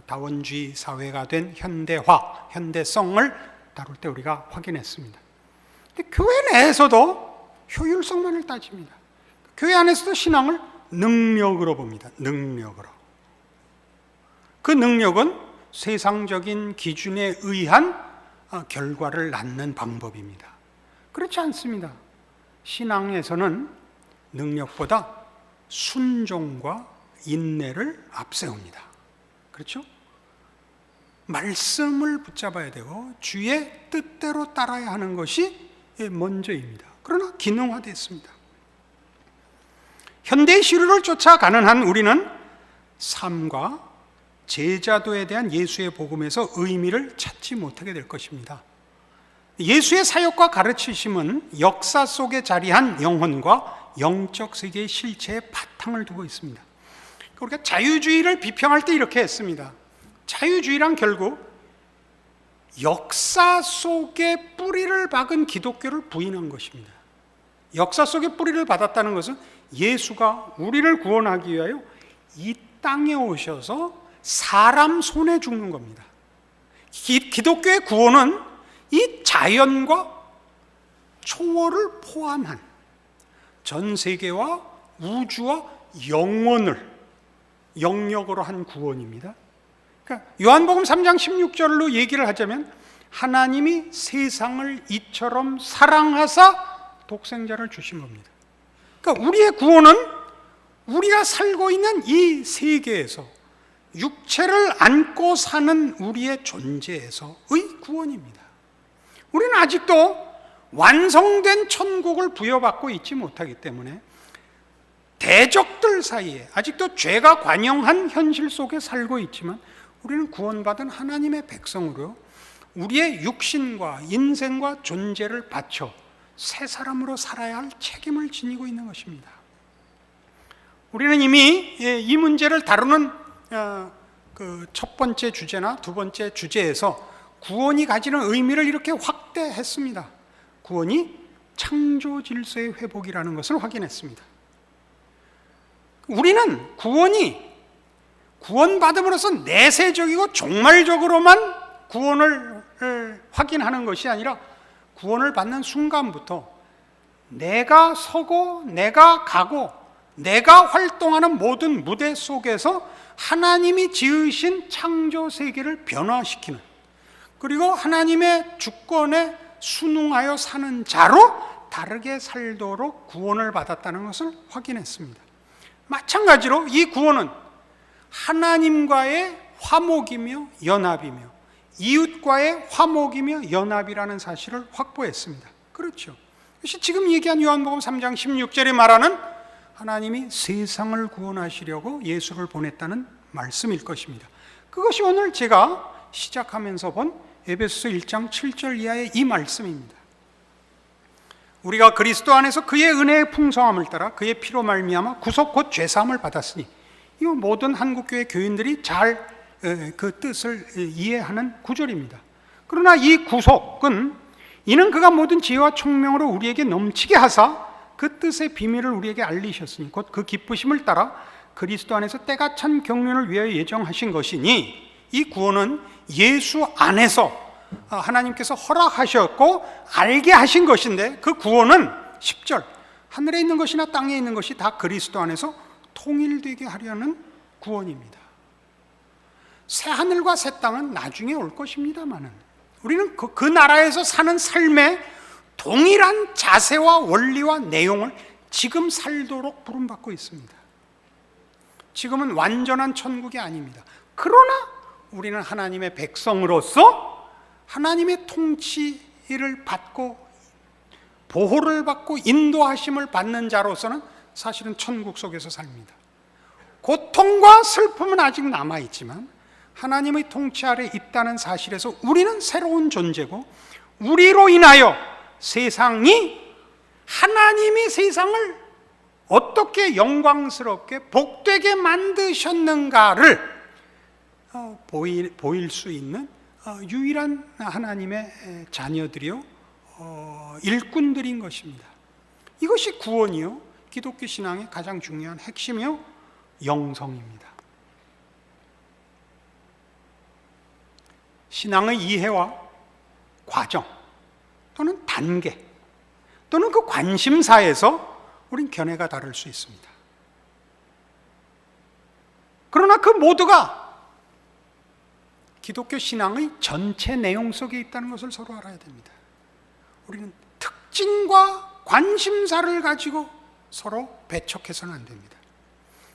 다원주의 사회가 된 현대화, 현대성을 다룰 때 우리가 확인했습니다. 근데 교회 내에서도 효율성만을 따집니다. 교회 안에서도 신앙을 능력으로 봅니다. 능력으로. 그 능력은 세상적인 기준에 의한 결과를 낳는 방법입니다. 그렇지 않습니다. 신앙에서는 능력보다 순종과 인내를 앞세웁니다. 그렇죠? 말씀을 붙잡아야 되고 주의 뜻대로 따라야 하는 것이 먼저입니다. 그러나 기능화됐습니다. 현대의 시류를 쫓아가는 한 우리는 삶과 제자도에 대한 예수의 복음에서 의미를 찾지 못하게 될 것입니다. 예수의 사역과 가르치심은 역사 속에 자리한 영혼과 영적 세계의 실체에 바탕을 두고 있습니다. 우리가 자유주의를 비평할 때 이렇게 했습니다. 자유주의란 결국 역사 속에 뿌리를 박은 기독교를 부인한 것입니다. 역사 속에 뿌리를 받았다는 것은 예수가 우리를 구원하기 위하여 이 땅에 오셔서 사람 손에 죽는 겁니다. 기독교의 구원은 이 자연과 초월을 포함한 전 세계와 우주와 영혼을 영역으로 한 구원입니다. 그러니까 요한복음 3장 16절로 얘기를 하자면 하나님이 세상을 이처럼 사랑하사 독생자를 주신 겁니다. 그러니까 우리의 구원은 우리가 살고 있는 이 세계에서 육체를 안고 사는 우리의 존재에서의 구원입니다. 우리는 아직도 완성된 천국을 부여받고 있지 못하기 때문에 대적들 사이에 아직도 죄가 관영한 현실 속에 살고 있지만 우리는 구원받은 하나님의 백성으로 우리의 육신과 인생과 존재를 바쳐 새 사람으로 살아야 할 책임을 지니고 있는 것입니다. 우리는 이미 이 문제를 다루는 그 첫 번째 주제나 두 번째 주제에서 구원이 가지는 의미를 이렇게 확대했습니다. 구원이 창조 질서의 회복이라는 것을 확인했습니다. 우리는 구원받음으로써 내세적이고 종말적으로만 구원을 확인하는 것이 아니라 구원을 받는 순간부터 내가 서고 내가 가고 내가 활동하는 모든 무대 속에서 하나님이 지으신 창조 세계를 변화시키는, 그리고 하나님의 주권에 순응하여 사는 자로 다르게 살도록 구원을 받았다는 것을 확인했습니다. 마찬가지로 이 구원은 하나님과의 화목이며 연합이며 이웃과의 화목이며 연합이라는 사실을 확보했습니다. 그렇죠. 그것이 지금 얘기한 요한복음 3장 16절에 말하는 하나님이 세상을 구원하시려고 예수를 보냈다는 말씀일 것입니다. 그것이 오늘 제가 시작하면서 본 에베소서 1장 7절 이하의 이 말씀입니다. 우리가 그리스도 안에서 그의 은혜의 풍성함을 따라 그의 피로 말미암아 구속 곧 죄사함을 받았으니, 이 모든 한국교회 교인들이 잘 그 뜻을 이해하는 구절입니다. 그러나 이 구속은 이는 그가 모든 지혜와 총명으로 우리에게 넘치게 하사 그 뜻의 비밀을 우리에게 알리셨으니 곧 그 기쁘심을 따라 그리스도 안에서 때가 찬 경륜을 위하여 예정하신 것이니, 이 구원은 예수 안에서 하나님께서 허락하셨고 알게 하신 것인데, 그 구원은 10절 하늘에 있는 것이나 땅에 있는 것이 다 그리스도 안에서 통일되게 하려는 구원입니다. 새 하늘과 새 땅은 나중에 올 것입니다만은 우리는 그 나라에서 사는 삶의 동일한 자세와 원리와 내용을 지금 살도록 부름받고 있습니다. 지금은 완전한 천국이 아닙니다. 그러나 우리는 하나님의 백성으로서 하나님의 통치를 받고 보호를 받고 인도하심을 받는 자로서는 사실은 천국 속에서 삽니다. 고통과 슬픔은 아직 남아있지만 하나님의 통치 아래 있다는 사실에서 우리는 새로운 존재고, 우리로 인하여 세상이, 하나님이 세상을 어떻게 영광스럽게 복되게 만드셨는가를 보일 수 있는 유일한 하나님의 자녀들이요, 일꾼들인 것입니다. 이것이 구원이요, 기독교 신앙의 가장 중요한 핵심이요, 영성입니다. 신앙의 이해와 과정 또는 단계 또는 그 관심사에서 우린 견해가 다를 수 있습니다. 그러나 그 모두가 기독교 신앙의 전체 내용 속에 있다는 것을 서로 알아야 됩니다. 우리는 특징과 관심사를 가지고 서로 배척해서는 안 됩니다.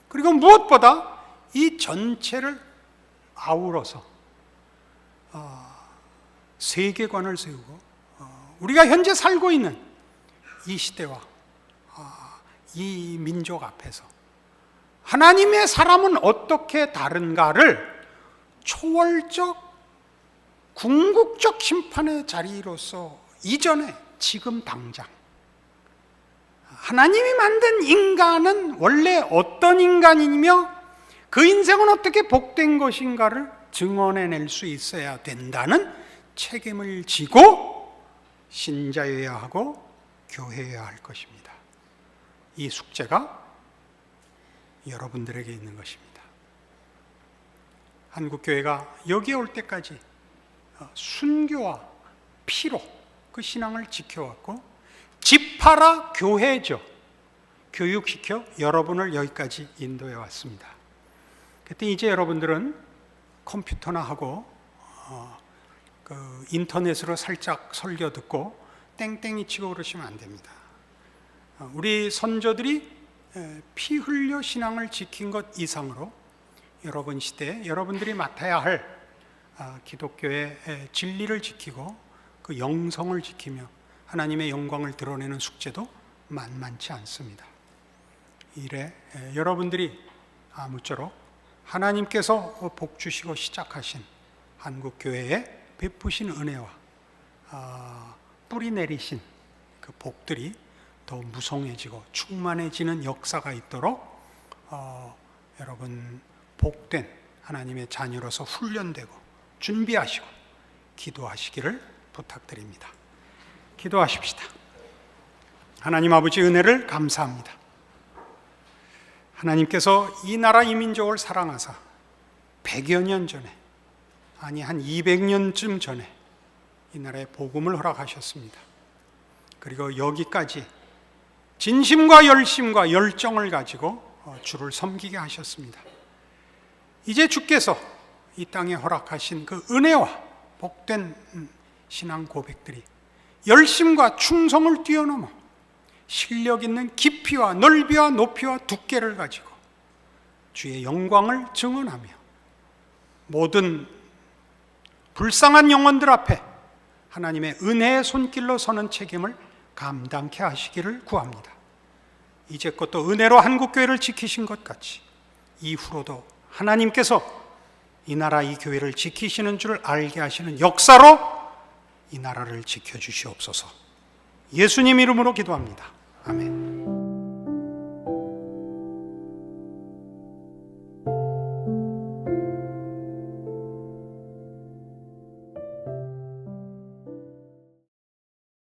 그리고 무엇보다 이 전체를 아우러서 세계관을 세우고 우리가 현재 살고 있는 이 시대와 이 민족 앞에서 하나님의 사람은 어떻게 다른가를 초월적 궁극적 심판의 자리로서 이전에 지금 당장 하나님이 만든 인간은 원래 어떤 인간이며 그 인생은 어떻게 복된 것인가를 증언해낼 수 있어야 된다는 책임을 지고 신자여야 하고 교회여야 할 것입니다. 이 숙제가 여러분들에게 있는 것입니다. 한국교회가 여기에 올 때까지 순교와 피로 그 신앙을 지켜왔고, 집하라 교회죠, 교육시켜 여러분을 여기까지 인도해 왔습니다. 그때 이제 여러분들은 컴퓨터나 하고 인터넷으로 살짝 설교 듣고 땡땡이 치고 그러시면 안 됩니다. 우리 선조들이 피 흘려 신앙을 지킨 것 이상으로 여러분 시대에 여러분들이 맡아야 할 기독교의 진리를 지키고 그 영성을 지키며 하나님의 영광을 드러내는 숙제도 만만치 않습니다. 이래 여러분들이 아무쪼록 하나님께서 복 주시고 시작하신 한국교회에 베푸신 은혜와 뿌리 내리신 그 복들이 더 무성해지고 충만해지는 역사가 있도록 여러분 복된 하나님의 자녀로서 훈련되고 준비하시고 기도하시기를 부탁드립니다. 기도하십시다. 하나님 아버지, 은혜를 감사합니다. 하나님께서 이 나라 이 민족을 사랑하사 100여 년 전에, 아니 한 200년쯤 전에 이 나라에 복음을 허락하셨습니다. 그리고 여기까지 진심과 열심과 열정을 가지고 주를 섬기게 하셨습니다. 이제 주께서 이 땅에 허락하신 그 은혜와 복된 신앙 고백들이 열심과 충성을 뛰어넘어 실력 있는 깊이와 넓이와 높이와 두께를 가지고 주의 영광을 증언하며 모든 불쌍한 영혼들 앞에 하나님의 은혜의 손길로 서는 책임을 감당케 하시기를 구합니다. 이제껏 또 은혜로 한국교회를 지키신 것 같이 이후로도 하나님께서 이 나라 이 교회를 지키시는 줄 알게 하시는 역사로 이 나라를 지켜주시옵소서. 예수님 이름으로 기도합니다. 아멘.